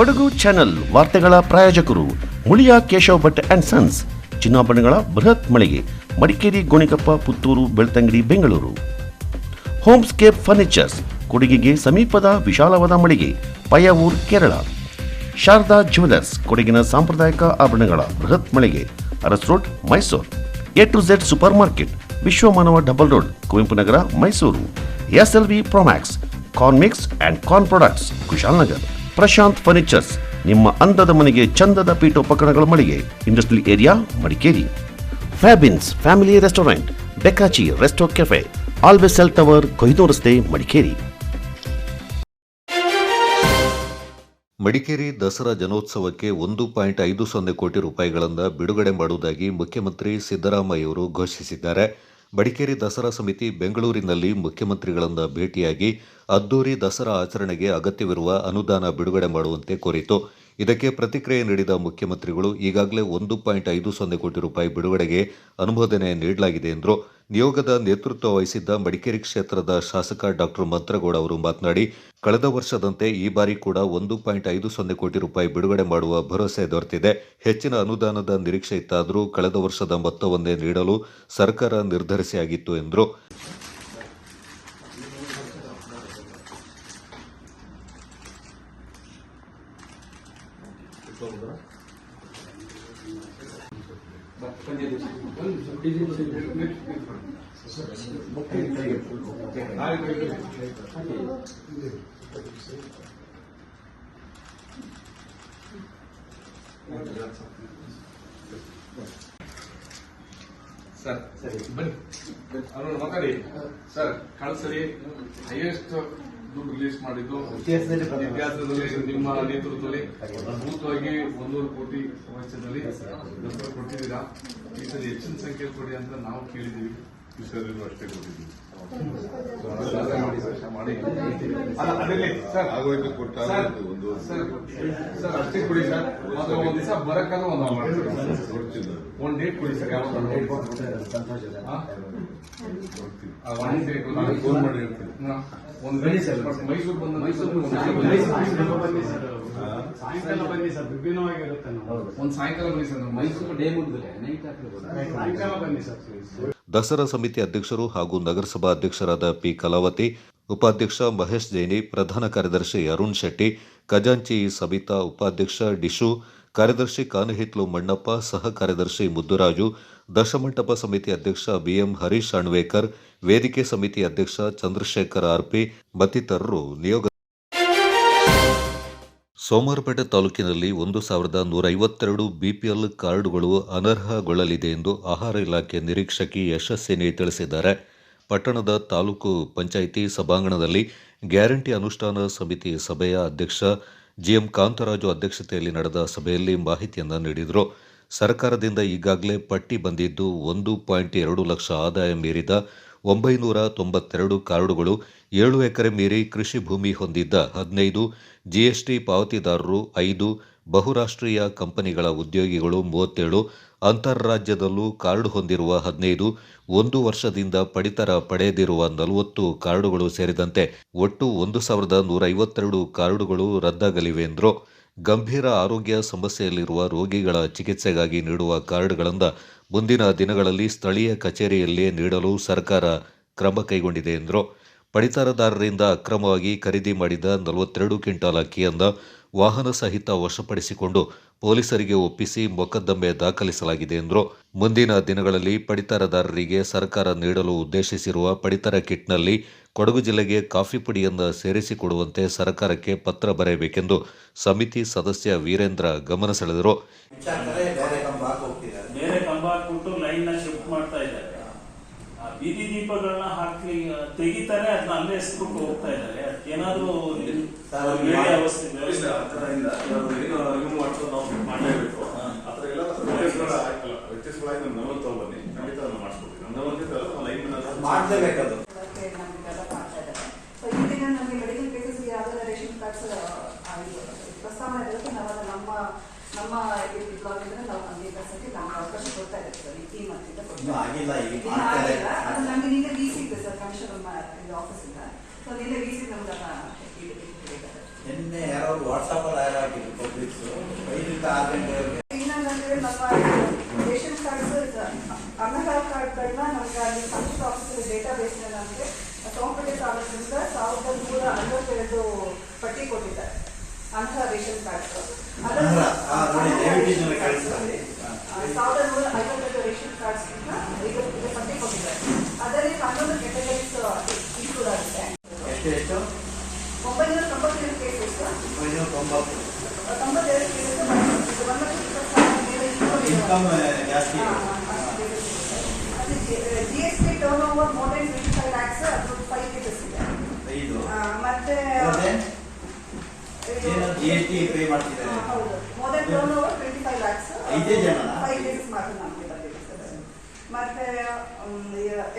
Kodagu channel ವಾರ್ತೆಗಳ ಪ್ರಾಯೋಜಕರು Muliya Keshav Bhat and sons, ಚಿನ್ನಾಭರಣಗಳ ಬೃಹತ್ ಮಳಿಗೆ, ಮಡಿಕೇರಿ, ಗೋಣಿಕೊಪ್ಪ, ಪುತ್ತೂರು, ಬೆಳ್ತಂಗಡಿ, ಬೆಂಗಳೂರು. ಹೋಮ್ಸ್ಕೇಪ್ ಫರ್ನಿಚರ್ಸ್, ಕೊಡಗಿಗೆ ಸಮೀಪದ ವಿಶಾಲವಾದ ಮಳಿಗೆ, ಪಯ್ಯಾವೂರ್, ಕೇರಳ. ಶಾರದಾ ಜ್ಯುವೆಲರ್ಸ್, ಕೊಡಗಿನ ಸಾಂಪ್ರದಾಯಿಕ ಆಭರಣಗಳ ಬೃಹತ್ ಮಳಿಗೆ, Aras road, Mysuru. A to Z super market, Vishwamanava double road, Kuvempu Nagar, Mysuru. SLV Promax, corn mix and corn products, Kushalnagar. Prashanth furnitures, ನಿಮ್ಮ ಅಂದದ ಮನೆಗೆ ಚಂದದ ಪೀಠೋಪಕರಣಗಳ ಮಳಿಗೆ, industrial area, Madikeri. Fabins family restaurant, ಬೆಕಾಚಿ resto cafe, always cell tower, Kohinoor ರಸ್ತೆ, ಮಡಿಕೇರಿ. ಮಡಿಕೇರಿ ದಸರಾ ಜನೋತ್ಸವಕ್ಕೆ 1.50 ಕೋಟಿ ರೂಪಾಯಿಗಳನ್ನು ಬಿಡುಗಡೆ ಮಾಡುವುದಾಗಿ ಮುಖ್ಯಮಂತ್ರಿ ಸಿದ್ದರಾಮಯ್ಯವರು ಘೋಷಿಸಿದ್ದಾರೆ. ಮಡಿಕೇರಿ ದಸರಾ ಸಮಿತಿ ಬೆಂಗಳೂರಿನಲ್ಲಿ ಮುಖ್ಯಮಂತ್ರಿಗಳನ್ನು ಭೇಟಿಯಾಗಿ ಅದ್ದೂರಿ ದಸರಾ ಆಚರಣೆಗೆ ಅಗತ್ಯವಿರುವ ಅನುದಾನ ಬಿಡುಗಡೆ ಮಾಡುವಂತೆ ಕೋರಿತು. ಇದಕ್ಕೆ ಪ್ರತಿಕ್ರಿಯೆ ನೀಡಿದ ಮುಖ್ಯಮಂತ್ರಿಗಳು ಈಗಾಗಲೇ 1.50 ಕೋಟಿ ರೂಪಾಯಿ ಬಿಡುಗಡೆಗೆ ಅನುಮೋದನೆ ನೀಡಲಾಗಿದೆ ಎಂದರು. ನಿಯೋಗದ ನೇತೃತ್ವ ವಹಿಸಿದ್ದ ಮಡಿಕೇರಿ ಕ್ಷೇತ್ರದ ಶಾಸಕ ಡಾ ಮಂತ್ರಗೌಡ ಅವರು ಮಾತನಾಡಿ, ಕಳೆದ ವರ್ಷದಂತೆ ಈ ಬಾರಿ ಕೂಡ 1.50 ಕೋಟಿ ರೂಪಾಯಿ ಬಿಡುಗಡೆ ಮಾಡುವ ಭರವಸೆ ದೊರೆತಿದೆ. ಹೆಚ್ಚಿನ ಅನುದಾನದ ನಿರೀಕ್ಷೆ ಇತ್ತಾದರೂ ಕಳೆದ ವರ್ಷದ ಮೊತ್ತವನ್ನೇ ನೀಡಲು ಸರ್ಕಾರ ನಿರ್ಧರಿಸಿಯಾಗಿತ್ತು ಎಂದರು. ಸರ್ ಬನ್ನಿ ಅವ್ರು ಮಾತಾಡಿ. ಸರ್ ಕಳೆದ ಸರಿ ಹೈಯೆಸ್ಟ್ ದುಡ್ಡು ರಿಲೀಸ್ ಮಾಡಿದ್ದು ಇತಿಹಾಸದಲ್ಲಿ ನಿಮ್ಮ ನೇತೃತ್ವದಲ್ಲಿ ಅದ್ಭುತವಾಗಿ 100 ಕೋಟಿ ವೆಚ್ಚದಲ್ಲಿ ದಸರಾ ಕೊಟ್ಟಿದ್ದೀರಾ. ಈ ಸರಿ ಹೆಚ್ಚಿನ ಸಂಖ್ಯೆಯಲ್ಲಿ ಕೊಡಿ ಅಂತ ನಾವು ಕೇಳಿದ್ದೀವಿ. ಈ ಸರಿ ಅಷ್ಟೇ ಕೊಟ್ಟಿದ್ದೀವಿ. ಸರ್ ಅಷ್ಟೇ ಕೊಡಿ ಸರ್. ಮತ್ತೆ ಒಂದ್ ದಿವಸ ಬರಕ್ಕಾದ್ರೂ ಒಂದ್ ಡೇಟ್ ಕೊಡಿ ಸರ್. ಯಾವ ಫೋನ್ ಮಾಡಿ ಮೈಸೂರು ಬಂದ ಸಾಯಂಕಾಲ ಬನ್ನಿ ಸರ್, ವಿಭಿನ್ನವಾಗಿರುತ್ತೆ. ಒಂದ್ ಸಾಯಂಕಾಲ ಬನ್ನಿ ಸರ್. ಮೈಸೂರು ಡೇ ಮುಗಿದ್ರೆ ಸಾಯಂಕಾಲ ಬನ್ನಿ ಸರ್. ದಸರಾ ಸಮಿತಿ ಅಧ್ಯಕ್ಷರು ಹಾಗೂ ನಗರಸಭಾ ಅಧ್ಯಕ್ಷರಾದ ಪಿ ಕಲಾವತಿ, ಉಪಾಧ್ಯಕ್ಷ ಮಹೇಶ್ ಜೈನಿ, ಪ್ರಧಾನ ಕಾರ್ಯದರ್ಶಿ ಅರುಣ್ ಶೆಟ್ಟಿ, ಖಜಾಂಚಿ ಸಬಿತಾ, ಉಪಾಧ್ಯಕ್ಷ ಡಿಶು, ಕಾರ್ಯದರ್ಶಿ ಕಾನಹಿತ್ಲು ಮಣ್ಣಪ್ಪ, ಸಹ ಕಾರ್ಯದರ್ಶಿ ಮುದ್ದುರಾಜು, ದಶಮಂಟಪ ಸಮಿತಿ ಅಧ್ಯಕ್ಷ ಬಿಎಂ ಹರೀಶ್ ಅಣ್ವೇಕರ್, ವೇದಿಕೆ ಸಮಿತಿ ಅಧ್ಯಕ್ಷ ಚಂದ್ರಶೇಖರ್ ಆರ್ಪಿ ಮತ್ತಿತರರು ನಿಯೋಗ. ಸೋಮವಾರಪೇಟೆ ತಾಲೂಕಿನಲ್ಲಿ 1152 ಬಿಪಿಎಲ್ ಕಾರ್ಡುಗಳು ಅನರ್ಹಗೊಳ್ಳಲಿದೆ ಎಂದು ಆಹಾರ ಇಲಾಖೆ ನಿರೀಕ್ಷಕಿ ಯಶಸ್ವಿನಿ ತಿಳಿಸಿದ್ದಾರೆ. ಪಟ್ಟಣದ ತಾಲೂಕು ಪಂಚಾಯಿತಿ ಸಭಾಂಗಣದಲ್ಲಿ ಗ್ಯಾರಂಟಿ ಅನುಷ್ಠಾನ ಸಮಿತಿ ಸಭೆಯ ಅಧ್ಯಕ್ಷ ಜಿಎಂ ಕಾಂತರಾಜು ಅಧ್ಯಕ್ಷತೆಯಲ್ಲಿ ನಡೆದ ಸಭೆಯಲ್ಲಿ ಮಾಹಿತಿಯನ್ನು ನೀಡಿದರು. ಸರ್ಕಾರದಿಂದ ಈಗಾಗಲೇ ಪಟ್ಟಿ ಬಂದಿದ್ದು 1.2 ಲಕ್ಷ ಆದಾಯ ಮೀರಿದ 992 ಕಾರ್ಡುಗಳು, 7 ಎಕರೆ ಮೀರಿ ಕೃಷಿ ಭೂಮಿ ಹೊಂದಿದ್ದ 15, ಜಿಎಸ್ಟಿ ಪಾವತಿದಾರರು 5, ಬಹುರಾಷ್ಟ್ರೀಯ ಕಂಪನಿಗಳ ಉದ್ಯೋಗಿಗಳು 37, ಅಂತಾರಾಜ್ಯದಲ್ಲೂ ಕಾರ್ಡು ಹೊಂದಿರುವ 15, 1 ವರ್ಷದಿಂದ ಪಡಿತರ ಪಡೆದಿರುವ 40 ಕಾರ್ಡುಗಳು ಸೇರಿದಂತೆ ಒಟ್ಟು 1152 ಕಾರ್ಡುಗಳು ರದ್ದಾಗಲಿವೆ ಎಂದರು. ಗಂಭೀರ ಆರೋಗ್ಯ ಸಮಸ್ಯೆಯಲ್ಲಿರುವ ರೋಗಿಗಳ ಚಿಕಿತ್ಸೆಗಾಗಿ ನೀಡುವ ಕಾರ್ಡ್ಗಳನ್ನು ಮುಂದಿನ ದಿನಗಳಲ್ಲಿ ಸ್ಥಳೀಯ ಕಚೇರಿಯಲ್ಲಿಯೇ ನೀಡಲು ಸರ್ಕಾರ ಕ್ರಮ ಕೈಗೊಂಡಿದೆ ಎಂದರು. ಪಡಿತರದಾರರಿಂದ ಅಕ್ರಮವಾಗಿ ಖರೀದಿ ಮಾಡಿದ 42 ಕ್ವಿಂಟಾಲ್ ಅಕ್ಕಿಯನ್ನು ವಾಹನ ಸಹಿತ ವಶಪಡಿಸಿಕೊಂಡು ಪೊಲೀಸರಿಗೆ ಒಪ್ಪಿಸಿ ಮೊಕದ್ದಮೆ ದಾಖಲಿಸಲಾಗಿದೆ ಎಂದರು. ಮುಂದಿನ ದಿನಗಳಲ್ಲಿ ಪಡಿತರದಾರರಿಗೆ ಸರ್ಕಾರ ನೀಡಲು ಉದ್ದೇಶಿಸಿರುವ ಪಡಿತರ ಕಿಟ್ನಲ್ಲಿ ಕೊಡಗು ಜಿಲ್ಲೆಗೆ ಕಾಫಿ ಪುಡಿಯನ್ನು ಸೇರಿಸಿಕೊಡುವಂತೆ ಸರ್ಕಾರಕ್ಕೆ ಪತ್ರ ಬರೆಯಬೇಕೆಂದು ಸಮಿತಿ ಸದಸ್ಯ ವೀರೇಂದ್ರ ಗಮನ ಸೆಳೆದರು. ಬೀದಿ ದೀಪಗಳನ್ನ ಹಾಕಿ ತೆಗಿತಾರೆ, ಅದನ್ನ ಅಲ್ಲೇ ಎಸ್ಬಿಟ್ಟು ಹೋಗ್ತಾ ಇದ್ದಾರೆ. ಅದಕ್ಕೇನಾದ್ರೂ ಮಾಡಲೇಬೇಕು. ನಮ್ಮ ಬ್ಲಾಗಿಂದ ನಾವು 100% ನಮ್ಗೆ ಅವಕಾಶ ಕೊಡ್ತಾ ಇರ್ತೀವಿ. ಈ ಮತ್ತಿಂದ ನಮ್ಗೆ ಈಗ ವಿ ಸಿ ಇದೆ ಸರ್, ಕಮಿಷನರ್ ಆಫೀಸಿಂದ. ಸೊ ನಿನ್ನೆ ವಿ ಸಿ ನಮ್ಗೆ ನಿನ್ನೆ ಯಾರೋ ವಾಟ್ಸಪ್ ಅಲ್ಲಿ ಹಾಕಿದ್ರು ಪಬ್ಲಿಕ್ಸ್ 5 ರಿಂದ 6 ಗಂಟೆವರೆಗೆ. ಇನ್ನೊಂದಂದ್ರೆ ನಮ್ಮ ರೇಷನ್ ಕಾರ್ಡ್ಸ್ ಅನರ್ಹ ಕಾರ್ಡ್ಗಳನ್ನ ನಮ್ಗೆ ಅಲ್ಲಿ ಸಂಸ್ಥೆ ಆಫೀಸಲ್ಲಿ ಡೇಟಾ ಬೇಸ್ನ ನಮಗೆ ಸೋಮಪೇಟೆ ತಾಲೂಕಿನಿಂದ 1152 ಪಟ್ಟಿ ಕೊಟ್ಟಿದ್ದಾರೆ ಅನರ್ಹ ರೇಷನ್ ಕಾರ್ಡ್ಸ್. 1152 ರೇಷನ್ ಕಾರ್ಡ್ಸ್ ಈಗ ಪಟ್ಟಿ ಕೊಟ್ಟಿದ್ದಾರೆ. ಅದರಲ್ಲಿ 11 ಕ್ಯಾಟಗರೀಸ್ ಇನ್ಕ್ಲೂಡ್ ಆಗಿದೆ. ಎಷ್ಟು 997 ಕೇಸಸ್ 92 ಕೇಸಸ್ ಇನ್ಕಮ್ ಜಾಸ್ತಿ. GST turn over more than 25 lakhs ಅದು 5 ಕೇಸಸ್ ಇದೆ. 5 ಮತ್ತೆ GST ಪೇ ಮಾಡ್ತಿದ್ದಾರೆ. ಹೌದು, more than turn over 25 lakhs 5 ಜನ 5 ಕೇಸಸ್ ಮಾತ್ರ ನಮಗೆ ಬಂದಿದೆ ಸರ್. ಮತ್ತೆ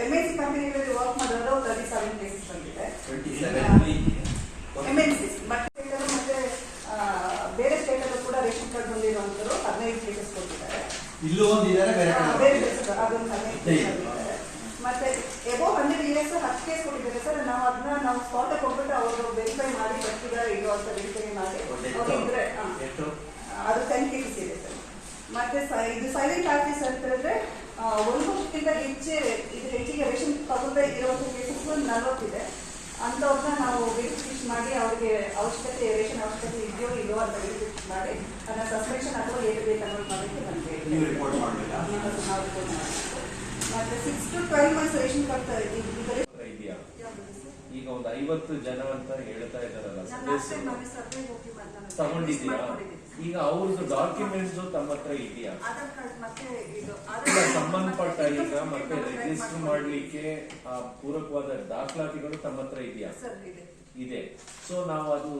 MNC ಕಂಪನಿಗಳಲ್ಲಿ ವರ್ಕ್ ಮಾಡೋರು 37 ಕೇಸಸ್ ಬಂದಿದೆ. 27 MNCs ಮತ್ತೆ ಬೇರೆ ಸ್ಟೇಟ್ ಅಲ್ಲೂ ಕೂಡ ರೇಷನ್ ಕಾರ್ಡ್ ಹೊಂದಿರುವಂತರು 15 ಕೇಸಸ್ ಕೊಟ್ಟಿದ್ದಾರೆ. ಇಲ್ಲೂ ಒಂದಿದ್ದಾರೆ, ಬೇರೆ ಬೇರೆ ಅದೊಂದು 15 ಕೇಸ್ ಕೊಟ್ಟಿದ್ದಾರೆ. ಮತ್ತೆ ಎಬೋ 100 years 10 ಕೇಸ್ ಕೊಟ್ಟಿದ್ದಾರೆ ಸರ್. ನಾವು ಅದನ್ನ ನಾವು ಸ್ಪಾಟ್ ಕೊಟ್ಬಿಟ್ಟು ಅವರು ವೆರಿಫೈ ಮಾಡಿ ಬರ್ತಿದ್ದಾರೆ ಇರೋ ಅಂತ ವೆರಿಫೈ ಮಾಡಿ ಇದ್ರೆ ಅದು 10 ಕೇಸಸ್ ಇದೆ ಸರ್. ಮತ್ತೆ ಇದು ಸೈಲೆಂಟ್ ಆರ್ಟಿಸ್ಟ್ ಅಂತ ಹೇಳಿದ್ರೆ 1 ವರ್ಷಕ್ಕಿಂತ ಹೆಚ್ಚಿಗೆ ರೇಷನ್ ತಗೊಂಡೇ ಇರುವಂತ ಕೇಸಸ್ 40 ಇದೆ. ಅಂಥವ್ರನ್ನ ನಾವು ವೆರಿಫಿಕೇಶನ್ ಮಾಡಿ ಅವ್ರಿಗೆ ರೇಷನ್ ಅವಶ್ಯಕತೆ ಇದೆಯೋ ಇಲ್ಲೋ ಅಂತ ವೆರಿಫಿಕೇಶನ್ ಮಾಡಿ ಅದನ್ನ ಸಸ್ಪೆನ್ಷನ್ ಅಥವಾ ಏರಿದೆ ಕನ್ವರ್ಟ್ ಮಾಡೋಕ್ಕೆ ನಮಗೆ ರಿಪೋರ್ಟ್ ಮಾಡಲಿಲ್ಲ. ನಾವು ರಿಪೋರ್ಟ್ ಮಾಡಬೇಕು. ಮತ್ತೆ 6 to 12 months ರೇಷನ್ ಕಾರ್ಡ್ ಇದೆಯಾ? ಈಗ ಒಂದು 50 ಜನ ಅಂತ ಹೇಳ್ತಾ ಇದ್ದಾರಲ್ಲ, ತಗೊಂಡಿದ್ದೀರಾ? ಈಗ ಅವ್ರದ್ದು ಡಾಕ್ಯುಮೆಂಟ್ಸ್ ತಮ್ಮ ಹತ್ರ ಇದೆಯಾ? ಸಂಬಂಧಪಟ್ಟ ಈಗ ಮತ್ತೆ ರಿಜಿಸ್ಟರ್ ಮಾಡ್ಲಿಕ್ಕೆ ಪೂರಕವಾದ ದಾಖಲಾತಿಗಳು ತಮ್ಮ ಹತ್ರ ಇದೆಯಾ? ಇದೆ. ಸೊ ನಾವು ಅದು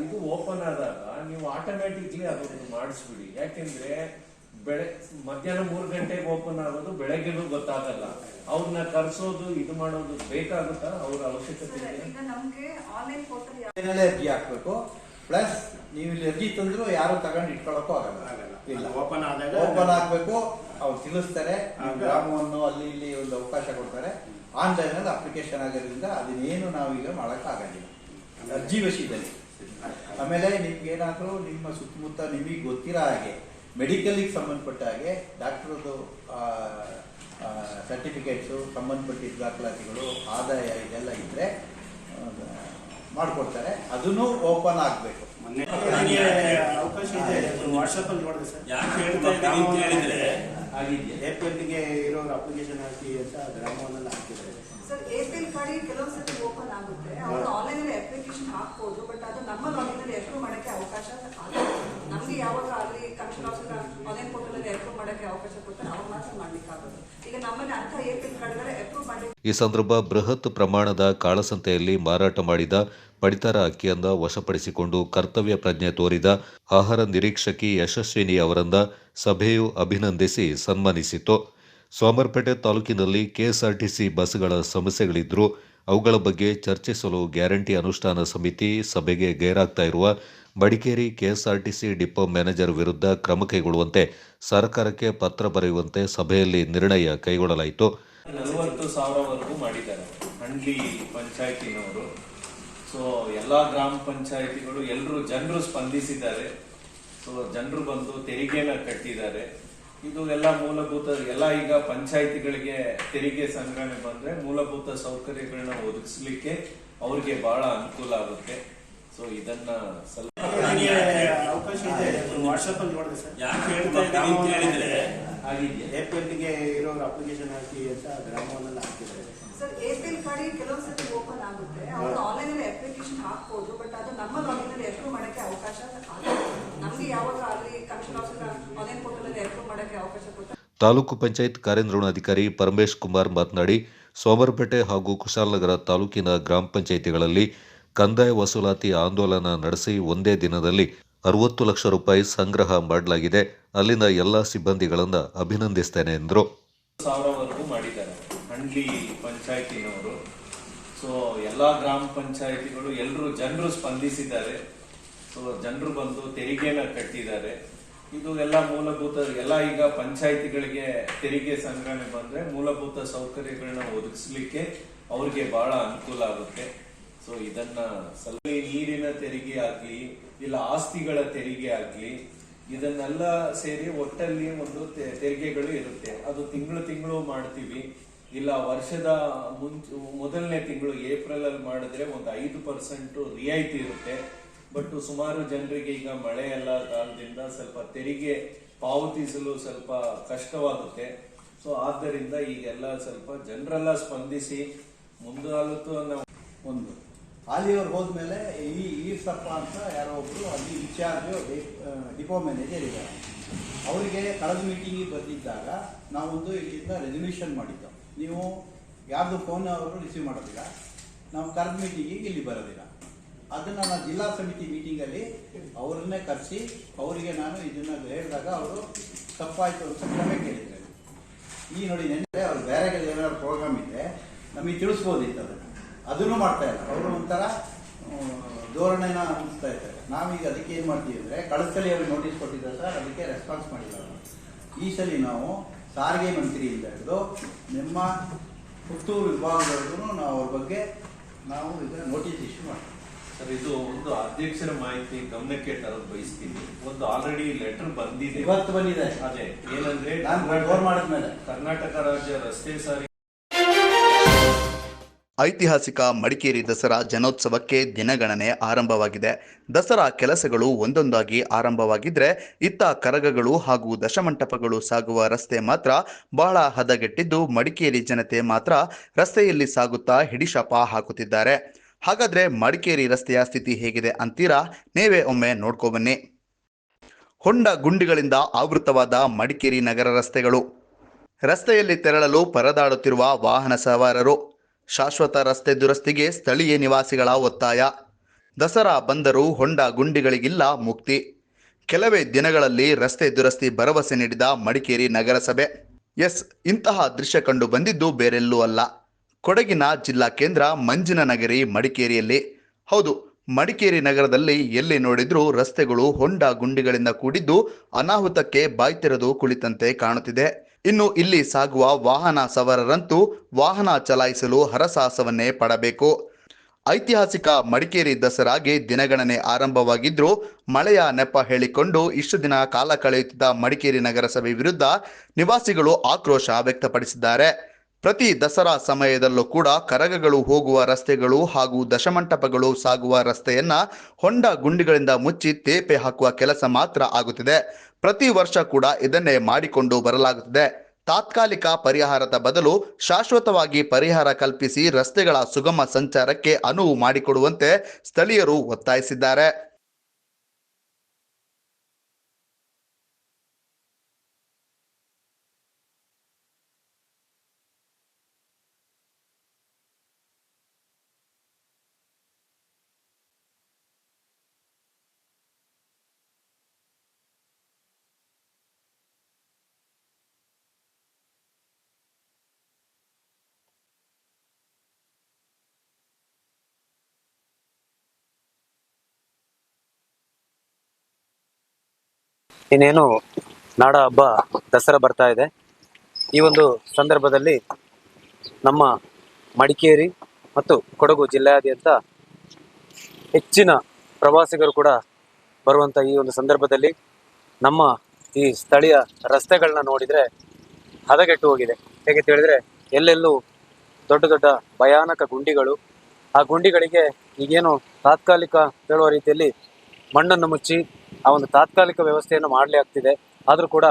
ಇದು ಓಪನ್ ಆದಾಗ ನೀವು ಆಟೋಮ್ಯಾಟಿಕ್ಲಿ ಅದನ್ನು ಮಾಡಿಸ್ಬಿಡಿ. ಯಾಕೆಂದ್ರೆ ಮಧ್ಯಾಹ್ನ 3 ಗಂಟೆಗೆ ಓಪನ್ ಆಗೋದು ಬೆಳಗ್ಗೆನೂ ಗೊತ್ತಾಗಲ್ಲ. ಅವ್ರನ್ನ ಕರ್ಸೋದು ಇದು ಮಾಡೋದು ಬೇಕಾಗುತ್ತಾ? ಅವ್ರ ಅವಶ್ಯಕತೆ ಇದೆ. ಅರ್ಜಿ ಹಾಕ್ಬೇಕು. ಪ್ಲಸ್ ನೀವು ಇಲ್ಲಿ ಅರ್ಜಿ ತಂದ್ರು ಯಾರು ತಗೊಂಡು ಇಟ್ಕೊಳ್ಳೋಕ್ಕೂ ಆಗಲ್ಲ. ಇಲ್ಲ, ಓಪನ್ ಆಗ್ಬೇಕು. ಅವ್ರು ತಿಳಿಸ್ತಾರೆ, ಗ್ರಾಮವನ್ನು ಅಲ್ಲಿ ಇಲ್ಲಿ ಒಂದು ಅವಕಾಶ ಕೊಡ್ತಾರೆ. ಆನ್ಲೈನ್ ಅಲ್ಲಿ ಅಪ್ಲಿಕೇಶನ್ ಆಗೋದ್ರಿಂದ ಅದನ್ನೇನು ನಾವೀಗ ಮಾಡೋಕ್ಕಾಗಲ್ಲ ಅರ್ಜಿ ವಿಷಯದಲ್ಲಿ. ಆಮೇಲೆ ನಿಮ್ಗೆ ಏನಾದರೂ ನಿಮ್ಮ ಸುತ್ತಮುತ್ತ ನಿಮಗೆ ಗೊತ್ತಿರೋ ಹಾಗೆ ಮೆಡಿಕಲ್ಗೆ ಸಂಬಂಧಪಟ್ಟ ಹಾಗೆ ಡಾಕ್ಟರ್ದು ಸರ್ಟಿಫಿಕೇಟ್ಸು, ಸಂಬಂಧಪಟ್ಟಿದ್ದ ದಾಖಲಾತಿಗಳು, ಆದಾಯ ಇದೆಲ್ಲ ಇದ್ರೆ ಮಾಡಿಕೊಡ್ತಾರೆ. ಅದನ್ನು ಓಪನ್ ಆಗಬೇಕು. ಅವಕಾಶ ಇದೆ. ವಾಟ್ಸಪ್ ಅಲ್ಲಿ ನೋಡಿದೆ ಸರ್. ಯಾಕೆ ಹೇಳ್ತಾ ಇದ್ದೀನಿ ಅಂತ ಹೇಳಿದ್ರೆ ಏಪ್ರಿಲ್ಗೆ ಇರೋರು ಅಪ್ಲಿಕೇಶನ್ ಹಾಕಿ ಅಂತ ಗ್ರಾಮವನ್ನೆಲ್ಲ ಹಾಕಿದ್ದಾರೆ ಸರ್. ಏಪ್ರಿಲ್ ಕಡೆ ಕೆಲವು ಸತಿ ಓಪನ್ ಆಗುತ್ತೆ. ಅವರು ಆನ್ಲೈನ್ ಅಲ್ಲಿ ಅಪ್ಲಿಕೇಶನ್ ಹಾಕ್ಬೋದು. ಬಟ್ ಅದು ನಮ್ಮ ಲಾಗಿನ್ ಅಲ್ಲಿ ಅಪ್ರೂವ್ ಮಾಡಕ್ಕೆ ಅವಕಾಶ ನಮ್ಗೆ ಯಾವಾಗ ಅಲ್ಲಿ ಕಮಿಷನ್ ಆಫೀಸರ್ ಆನ್ಲೈನ್ ಪೋರ್ಟಲ್ ಅಲ್ಲಿ ಅಪ್ರೂವ್ ಮಾಡಕ್ಕೆ ಅವಕಾಶ ಕೊಡ್ತಾರೆ, ಅವಾಗ ಮಾತ್ರ ಮಾಡ್ಲಿಕ್ಕೆ ಆಗೋದು. ಈಗ ನಮ್ಮಲ್ಲಿ ಅಂತ ಏಪ್ರಿಲ್ ಕಡೆ ಅಪ್ರೂವ್ ಮಾಡಿ. ಈ ಸಂದರ್ಭ ಬೃಹತ್ ಪ್ರಮಾಣದ ಕಾಳಸಂತೆಯಲ್ಲಿ ಮಾರಾಟ ಮಾಡಿದ ಪಡಿತರ ಅಕ್ಕಿಯನ್ನ ವಶಪಡಿಸಿಕೊಂಡು ಕರ್ತವ್ಯ ಪ್ರಜ್ಞೆ ತೋರಿದ ಆಹಾರ ನಿರೀಕ್ಷಕಿ ಯಶಸ್ವಿನಿ ಅವರನ್ನ ಸಭೆಯು ಅಭಿನಂದಿಸಿ ಸನ್ಮಾನಿಸಿತು. ಸೋಮರ್ಪೇಟೆ ತಾಲೂಕಿನಲ್ಲಿ ಕೆಎಸ್ಆರ್ಟಿಸಿ ಬಸ್ಗಳ ಸಮಸ್ಯೆಗಳಿದ್ರೂ ಅವುಗಳ ಬಗ್ಗೆ ಚರ್ಚಿಸಲು ಗ್ಯಾರಂಟಿ ಅನುಷ್ಠಾನ ಸಮಿತಿ ಸಭೆಗೆ ಗೈರಾಗ್ತಾ ಇರುವ ಮಡಿಕೇರಿ ಕೆಎಸ್ಆರ್ಟಿಸಿ ಡಿಪೋ ಮ್ಯಾನೇಜರ್ ವಿರುದ್ಧ ಕ್ರಮ ಕೈಗೊಳ್ಳುವಂತೆ ಸರ್ಕಾರಕ್ಕೆ ಪತ್ರ ಬರೆಯುವಂತೆ ಸಭೆಯಲ್ಲಿ ನಿರ್ಣಯ ಕೈಗೊಳ್ಳಲಾಯಿತು. 40,000ವರೆಗೂ ಮಾಡಿದ್ದಾರೆ ಹಂಡ್ಲಿ ಪಂಚಾಯತಿನವರು. ಸೊ ಎಲ್ಲಾ ಗ್ರಾಮ ಪಂಚಾಯತಿಗಳು ಎಲ್ಲರೂ ಜನರು ಸ್ಪಂದಿಸಿದ್ದಾರೆ. ಸೊ ಜನರು ಬಂದು ತೆರಿಗೆನ ಕಟ್ಟಿದ್ದಾರೆ. ಇದು ಎಲ್ಲ ಮೂಲಭೂತ ಎಲ್ಲ ಈಗ ಪಂಚಾಯತಿಗಳಿಗೆ ತೆರಿಗೆ ಸಂಗ್ರಹಣೆ ಬಂದ್ರೆ ಮೂಲಭೂತ ಸೌಕರ್ಯಗಳನ್ನ ಒದಗಿಸ್ಲಿಕ್ಕೆ ಅವ್ರಿಗೆ ಬಹಳ ಅನುಕೂಲ ಆಗುತ್ತೆ. ಸೊ ಇದನ್ನ ಅವಕಾಶ ಇದೆ. ವಾಟ್ಸಪ್ ಅಲ್ಲಿ ನೋಡಿದೆ ಸರ್. ಯಾಕೆ ಹೇಳ್ತಾ ಇದ್ದೀನಿ ಅಂತ ಹೇಳಿದ್ರೆ ಏಪ್ರಿಲ್ಗೆ ಇರೋರು ಅಪ್ಲಿಕೇಶನ್ ಹಾಕಿ ಅಂತ ಗ್ರಾಮವನ್ನೆಲ್ಲ ಹಾಕಿದ್ದಾರೆ ಸರ್. ಏಪ್ರಿಲ್ ಕಡೆ ಕೆಲವು ಸತಿ ಓಪನ್ ಆಗುತ್ತೆ. ಅವರು ಆನ್ಲೈನ್ ಅಲ್ಲಿ ಅಪ್ಲಿಕೇಶನ್ ಹಾಕ್ಬೋದು. ಬಟ್ ಅದು ನಮ್ಮ ಲಾಗಿನ್ ಅಲ್ಲಿ ಅಪ್ರೂವ್ ಮಾಡಕ್ಕೆ ಅವಕಾಶ ನಮ್ಗೆ ಯಾವಾಗ ಅಲ್ಲಿ ಕಮಿಷನ್ ಆಫೀಸರ್ ಆನ್ಲೈನ್ ಪೋರ್ಟಲ್ ಅಲ್ಲಿ ಅಪ್ರೂವ್ ಮಾಡಕ್ಕೆ ಅವಕಾಶ ಕೊಡ್ತಾರೆ. ತಾಲೂಕು ಪಂಚಾಯತ್ ಕಾರ್ಯನಿರ್ವಹಣಾಧಿಕಾರಿ ಪರಮೇಶ್ ಕುಮಾರ್ ಮಾತನಾಡಿ, ಸೋಮರಪೇಟೆ ಹಾಗೂ ಕುಶಾಲನಗರ ತಾಲೂಕಿನ ಗ್ರಾಮ ಪಂಚಾಯಿತಿಗಳಲ್ಲಿ ಕಂದಾಯ ವಸೂಲಾತಿ ಆಂದೋಲನ ನಡೆಸಿ ಒಂದೇ ದಿನದಲ್ಲಿ 60 ಲಕ್ಷ ರೂಪಾಯಿ ಸಂಗ್ರಹ ಮಾಡಲಾಗಿದೆ. ಅಲ್ಲಿನ ಎಲ್ಲ ಸಿಬ್ಬಂದಿಗಳನ್ನು ಅಭಿನಂದಿಸ್ತೇನೆ ಎಂದರು. 40,000ವರೆಗೂ ಮಾಡಿದ್ದಾರೆ ಹಂಡ್ಲಿ ಪಂಚಾಯತಿನವರು. ಸೊ ಎಲ್ಲಾ ಗ್ರಾಮ ಪಂಚಾಯತಿಗಳು ಎಲ್ಲರೂ ಜನರು ಸ್ಪಂದಿಸಿದ್ದಾರೆ. ಸೊ ಜನರು ಬಂದು ತೆರಿಗೆನ ಕಟ್ಟಿದ್ದಾರೆ. ಇದು ಎಲ್ಲ ಮೂಲಭೂತ ಎಲ್ಲ ಈಗ ಪಂಚಾಯತಿಗಳಿಗೆ ತೆರಿಗೆ ಸಂಗ್ರಹಣೆ ಬಂದ್ರೆ ಮೂಲಭೂತ ಸೌಕರ್ಯಗಳನ್ನ ಒದಗಿಸ್ಲಿಕ್ಕೆ ಅವ್ರಿಗೆ ಬಹಳ ಅನುಕೂಲ ಆಗುತ್ತೆ. ಸೊ ಇದನ್ನ ಸ್ವಲ್ಪ ನೀರಿನ ತೆರಿಗೆ ಆಗ್ಲಿ ಇಲ್ಲ ಆಸ್ತಿಗಳ ತೆರಿಗೆ ಆಗ್ಲಿ ಇದನ್ನೆಲ್ಲ ಸೇರಿ ಒಟ್ಟಲ್ಲಿ ಒಂದು ತೆರಿಗೆಗಳು ಇರುತ್ತೆ. ಅದು ತಿಂಗಳು ಮಾಡ್ತೀವಿ, ಇಲ್ಲ ವರ್ಷದ ಮೊದಲನೇ ತಿಂಗಳು ಏಪ್ರಿಲ್ ಅಲ್ಲಿ ಮಾಡಿದ್ರೆ ಒಂದು 5% ರಿಯಾಯಿತಿ ಇರುತ್ತೆ. ಬಟ್ ಸುಮಾರು ಜನರಿಗೆ ಈಗ ಮಳೆ ಎಲ್ಲ ಕಾಲದಿಂದ ಸ್ವಲ್ಪ ತೆರಿಗೆ ಪಾವತಿಸಲು ಸ್ವಲ್ಪ ಕಷ್ಟವಾಗುತ್ತೆ. ಸೊ ಆದ್ದರಿಂದ ಈಗೆಲ್ಲ ಸ್ವಲ್ಪ ಜನರೆಲ್ಲ ಸ್ಪಂದಿಸಿ ಮುಂದಾಲತ್ತು ನಾವು ಒಂದು ಅಲ್ಲಿಯವ್ರು ಹೋದ್ಮೇಲೆ ಈರ್ಸಪ್ಪ ಅಂತ ಯಾರೋ ಒಬ್ರು ಅಲ್ಲಿ ಇನ್ಚಾರ್ಜ್ ಡಿಪೋ ಮ್ಯಾನೇಜರ್ ಇದ್ದಾರೆ. ಅವರಿಗೆ ಕಳೆದ ಮೀಟಿಂಗಿಗೆ ಬಂದಿದ್ದಾಗ ನಾವೊಂದು ಇಲ್ಲಿಂದ ರೆಸಲ್ಯೂಷನ್ ಮಾಡಿದ್ದೆವು, ನೀವು ಯಾರ್ದು ಫೋನ್ ಅವರು ರಿಸೀವ್ ಮಾಡೋದಿಲ್ಲ, ನಾವು ಕರೆದ ಮೀಟಿಂಗಿಗೆ ಇಲ್ಲಿ ಬರೋದಿಲ್ಲ. ಅದನ್ನು ನಾನು ಜಿಲ್ಲಾ ಸಮಿತಿ ಮೀಟಿಂಗಲ್ಲಿ ಅವರನ್ನೇ ಕರೆಸಿ ಅವರಿಗೆ ನಾನು ಇದನ್ನು ಹೇಳಿದಾಗ ಅವರು ತಪ್ಪಾಯಿತು ಅಂತ ಕ್ಷಮೆ ಕೇಳಿದ್ದಾರೆ. ಈ ನೋಡಿ ನೆನ್ನೆ ಅವ್ರು ಬೇರೆ ಏನಾದ್ರು ಪ್ರೋಗ್ರಾಮ್ ಇದ್ದರೆ ನಮಗೆ ತಿಳಿಸ್ಬೋದಿತ್ತು, ಅದನ್ನು ಮಾಡ್ತಾ ಇಲ್ಲ. ಅವರು ಒಂಥರ ಧೋರಣೆನ ಅನಿಸ್ತಾ ಇದ್ದಾರೆ. ನಾವೀಗ ಅದಕ್ಕೆ ಏನು ಮಾಡ್ತೀವಿ ಅಂದರೆ, ಕಳೆದ ಸಲ ಅವ್ರಿಗೆ ನೋಟಿಸ್ ಕೊಟ್ಟಿದ್ದಾರೆ ಸರ್, ಅದಕ್ಕೆ ರೆಸ್ಪಾನ್ಸ್ ಮಾಡಿಲ್ಲ. ಈ ಸಲ ನಾವು ಸಾರಿಗೆ ಮಂತ್ರಿಯಿಂದ ಹಿಡಿದು ನಿಮ್ಮ ಪುತ್ತೂರು ವಿಭಾಗದವರೆಗೂ ನಾವು ಅವ್ರ ಬಗ್ಗೆ ನಾವು ಇದನ್ನು ನೋಟಿಸ್ ಇಶ್ಯೂ ಮಾಡ್ತೀವಿ. ಸರ್, ಇದು ಒಂದು ಅಧ್ಯಕ್ಷರ ಮಾಹಿತಿ ಗಮನಕ್ಕೆ ತರೋದು ಬಯಸ್ತೀನಿ. ಒಂದು ಆಲ್ರೆಡಿ ಲೆಟರ್ ಬಂದಿದೆ, ಇವತ್ತು ಬಂದಿದೆ. ಅದೇ ಏನಂದ್ರೆ ಮಾಡಿದ್ಮೇಲೆ ಕರ್ನಾಟಕ ರಾಜ್ಯ ರಸ್ತೆ ಸಾರಿಗೆ ಐತಿಹಾಸಿಕ ಮಡಿಕೇರಿ ದಸರಾ ಜನೋತ್ಸವಕ್ಕೆ ದಿನಗಣನೆ ಆರಂಭವಾಗಿದೆ. ದಸರಾ ಕೆಲಸಗಳು ಒಂದೊಂದಾಗಿ ಆರಂಭವಾಗಿದ್ದರೆ ಇತ್ತ ಕರಗಗಳು ಹಾಗೂ ದಶಮಂಟಪಗಳು ಸಾಗುವ ರಸ್ತೆ ಮಾತ್ರ ಬಹಳ ಹದಗೆಟ್ಟಿದ್ದು, ಮಡಿಕೇರಿ ಜನತೆ ಮಾತ್ರ ರಸ್ತೆಯಲ್ಲಿ ಸಾಗುತ್ತಾ ಹಿಡಿಶಾಪ ಹಾಕುತ್ತಿದ್ದಾರೆ. ಹಾಗಾದ್ರೆ ಮಡಿಕೇರಿ ರಸ್ತೆಯ ಸ್ಥಿತಿ ಹೇಗಿದೆ ಅಂತೀರಾ? ನೀವೇ ಒಮ್ಮೆ ನೋಡ್ಕೊಬನ್ನಿ. ಹೊಂಡ ಗುಂಡಿಗಳಿಂದ ಆವೃತವಾದ ಮಡಿಕೇರಿ ನಗರ ರಸ್ತೆಗಳು, ರಸ್ತೆಯಲ್ಲಿ ತೆರಳಲು ಪರದಾಡುತ್ತಿರುವ ವಾಹನ ಸವಾರರು, ಶಾಶ್ವತ ರಸ್ತೆ ದುರಸ್ತಿಗೆ ಸ್ಥಳೀಯ ನಿವಾಸಿಗಳ ಒತ್ತಾಯ. ದಸರಾ ಬಂದರೂ ಹೊಂಡ ಗುಂಡಿಗಳಿಗಿಲ್ಲ ಮುಕ್ತಿ. ಕೆಲವೇ ದಿನಗಳಲ್ಲಿ ರಸ್ತೆ ದುರಸ್ತಿ ಭರವಸೆ ನೀಡಿದ ಮಡಿಕೇರಿ ನಗರಸಭೆ. ಇಂತಹ ದೃಶ್ಯ ಕಂಡು ಬಂದಿದ್ದು ಬೇರೆಲ್ಲೂ ಅಲ್ಲ, ಕೊಡಗಿನ ಜಿಲ್ಲಾ ಕೇಂದ್ರ ಮಂಜಿನನಗರಿ ಮಡಿಕೇರಿಯಲ್ಲಿ. ಹೌದು, ಮಡಿಕೇರಿ ನಗರದಲ್ಲಿ ಎಲ್ಲಿ ನೋಡಿದ್ರೂ ರಸ್ತೆಗಳು ಹೊಂಡ ಗುಂಡಿಗಳಿಂದ ಕೂಡಿದ್ದು ಅನಾಹುತಕ್ಕೆ ಬಾಯ್ತೆರೆದು ಕುಳಿತಂತೆ ಕಾಣುತ್ತಿದೆ. ಇನ್ನು ಇಲ್ಲಿ ಸಾಗುವ ವಾಹನ ಸವಾರರಂತೂ ವಾಹನ ಚಲಾಯಿಸಲು ಹರಸಾಹಸವನ್ನೇ ಪಡಬೇಕು. ಐತಿಹಾಸಿಕ ಮಡಿಕೇರಿ ದಸರಾಗೆ ದಿನಗಣನೆ ಆರಂಭವಾಗಿದ್ರೂ ಮಳೆಯ ನೆಪ ಹೇಳಿಕೊಂಡು ಇಷ್ಟು ದಿನ ಕಾಲ ಕಳೆಯುತ್ತಿದ್ದ ಮಡಿಕೇರಿ ನಗರಸಭೆ ವಿರುದ್ಧ ನಿವಾಸಿಗಳು ಆಕ್ರೋಶ ವ್ಯಕ್ತಪಡಿಸಿದ್ದಾರೆ. ಪ್ರತಿ ದಸರಾ ಸಮಯದಲ್ಲೂ ಕೂಡ ಕರಗಗಳು ಹೋಗುವ ರಸ್ತೆಗಳು ಹಾಗೂ ದಶಮಂಟಪಗಳು ಸಾಗುವ ರಸ್ತೆಯನ್ನ ಹೊಂಡ ಗುಂಡಿಗಳಿಂದ ಮುಚ್ಚಿ ತೇಪೆ ಹಾಕುವ ಕೆಲಸ ಮಾತ್ರ ಆಗುತ್ತಿದೆ. ಪ್ರತಿ ವರ್ಷ ಕೂಡ ಇದನ್ನೇ ಮಾಡಿಕೊಂಡು ಬರಲಾಗುತ್ತಿದೆ. ತಾತ್ಕಾಲಿಕ ಪರಿಹಾರದ ಬದಲು ಶಾಶ್ವತವಾಗಿ ಪರಿಹಾರ ಕಲ್ಪಿಸಿ ರಸ್ತೆಗಳ ಸುಗಮ ಸಂಚಾರಕ್ಕೆ ಅನುವು ಮಾಡಿಕೊಡುವಂತೆ ಸ್ಥಳೀಯರು ಒತ್ತಾಯಿಸಿದ್ದಾರೆ. ಇನ್ನೇನು ನಾಡ ಹಬ್ಬ ದಸರಾ ಬರ್ತಾ ಇದೆ. ಈ ಒಂದು ಸಂದರ್ಭದಲ್ಲಿ ನಮ್ಮ ಮಡಿಕೇರಿ ಮತ್ತು ಕೊಡಗು ಜಿಲ್ಲೆಯಾದ್ಯಂತ ಹೆಚ್ಚಿನ ಪ್ರವಾಸಿಗರು ಕೂಡ ಬರುವಂಥ ಈ ಒಂದು ಸಂದರ್ಭದಲ್ಲಿ ನಮ್ಮ ಈ ಸ್ಥಳೀಯ ರಸ್ತೆಗಳನ್ನ ನೋಡಿದರೆ ಹದಗೆಟ್ಟು ಹೋಗಿದೆ. ಹೇಗೆ ಹೇಳಿದ್ರೆ ಎಲ್ಲೆಲ್ಲೂ ದೊಡ್ಡ ದೊಡ್ಡ ಭಯಾನಕ ಗುಂಡಿಗಳು. ಆ ಗುಂಡಿಗಳಿಗೆ ಈಗೇನು ತಾತ್ಕಾಲಿಕ ಹೇಳುವ ರೀತಿಯಲ್ಲಿ ಮಣ್ಣನ್ನು ಮುಚ್ಚಿ ಆ ಒಂದು ತಾತ್ಕಾಲಿಕ ವ್ಯವಸ್ಥೆಯನ್ನು ಮಾಡಲೇ ಆಗ್ತಿದೆ. ಆದರೂ ಕೂಡ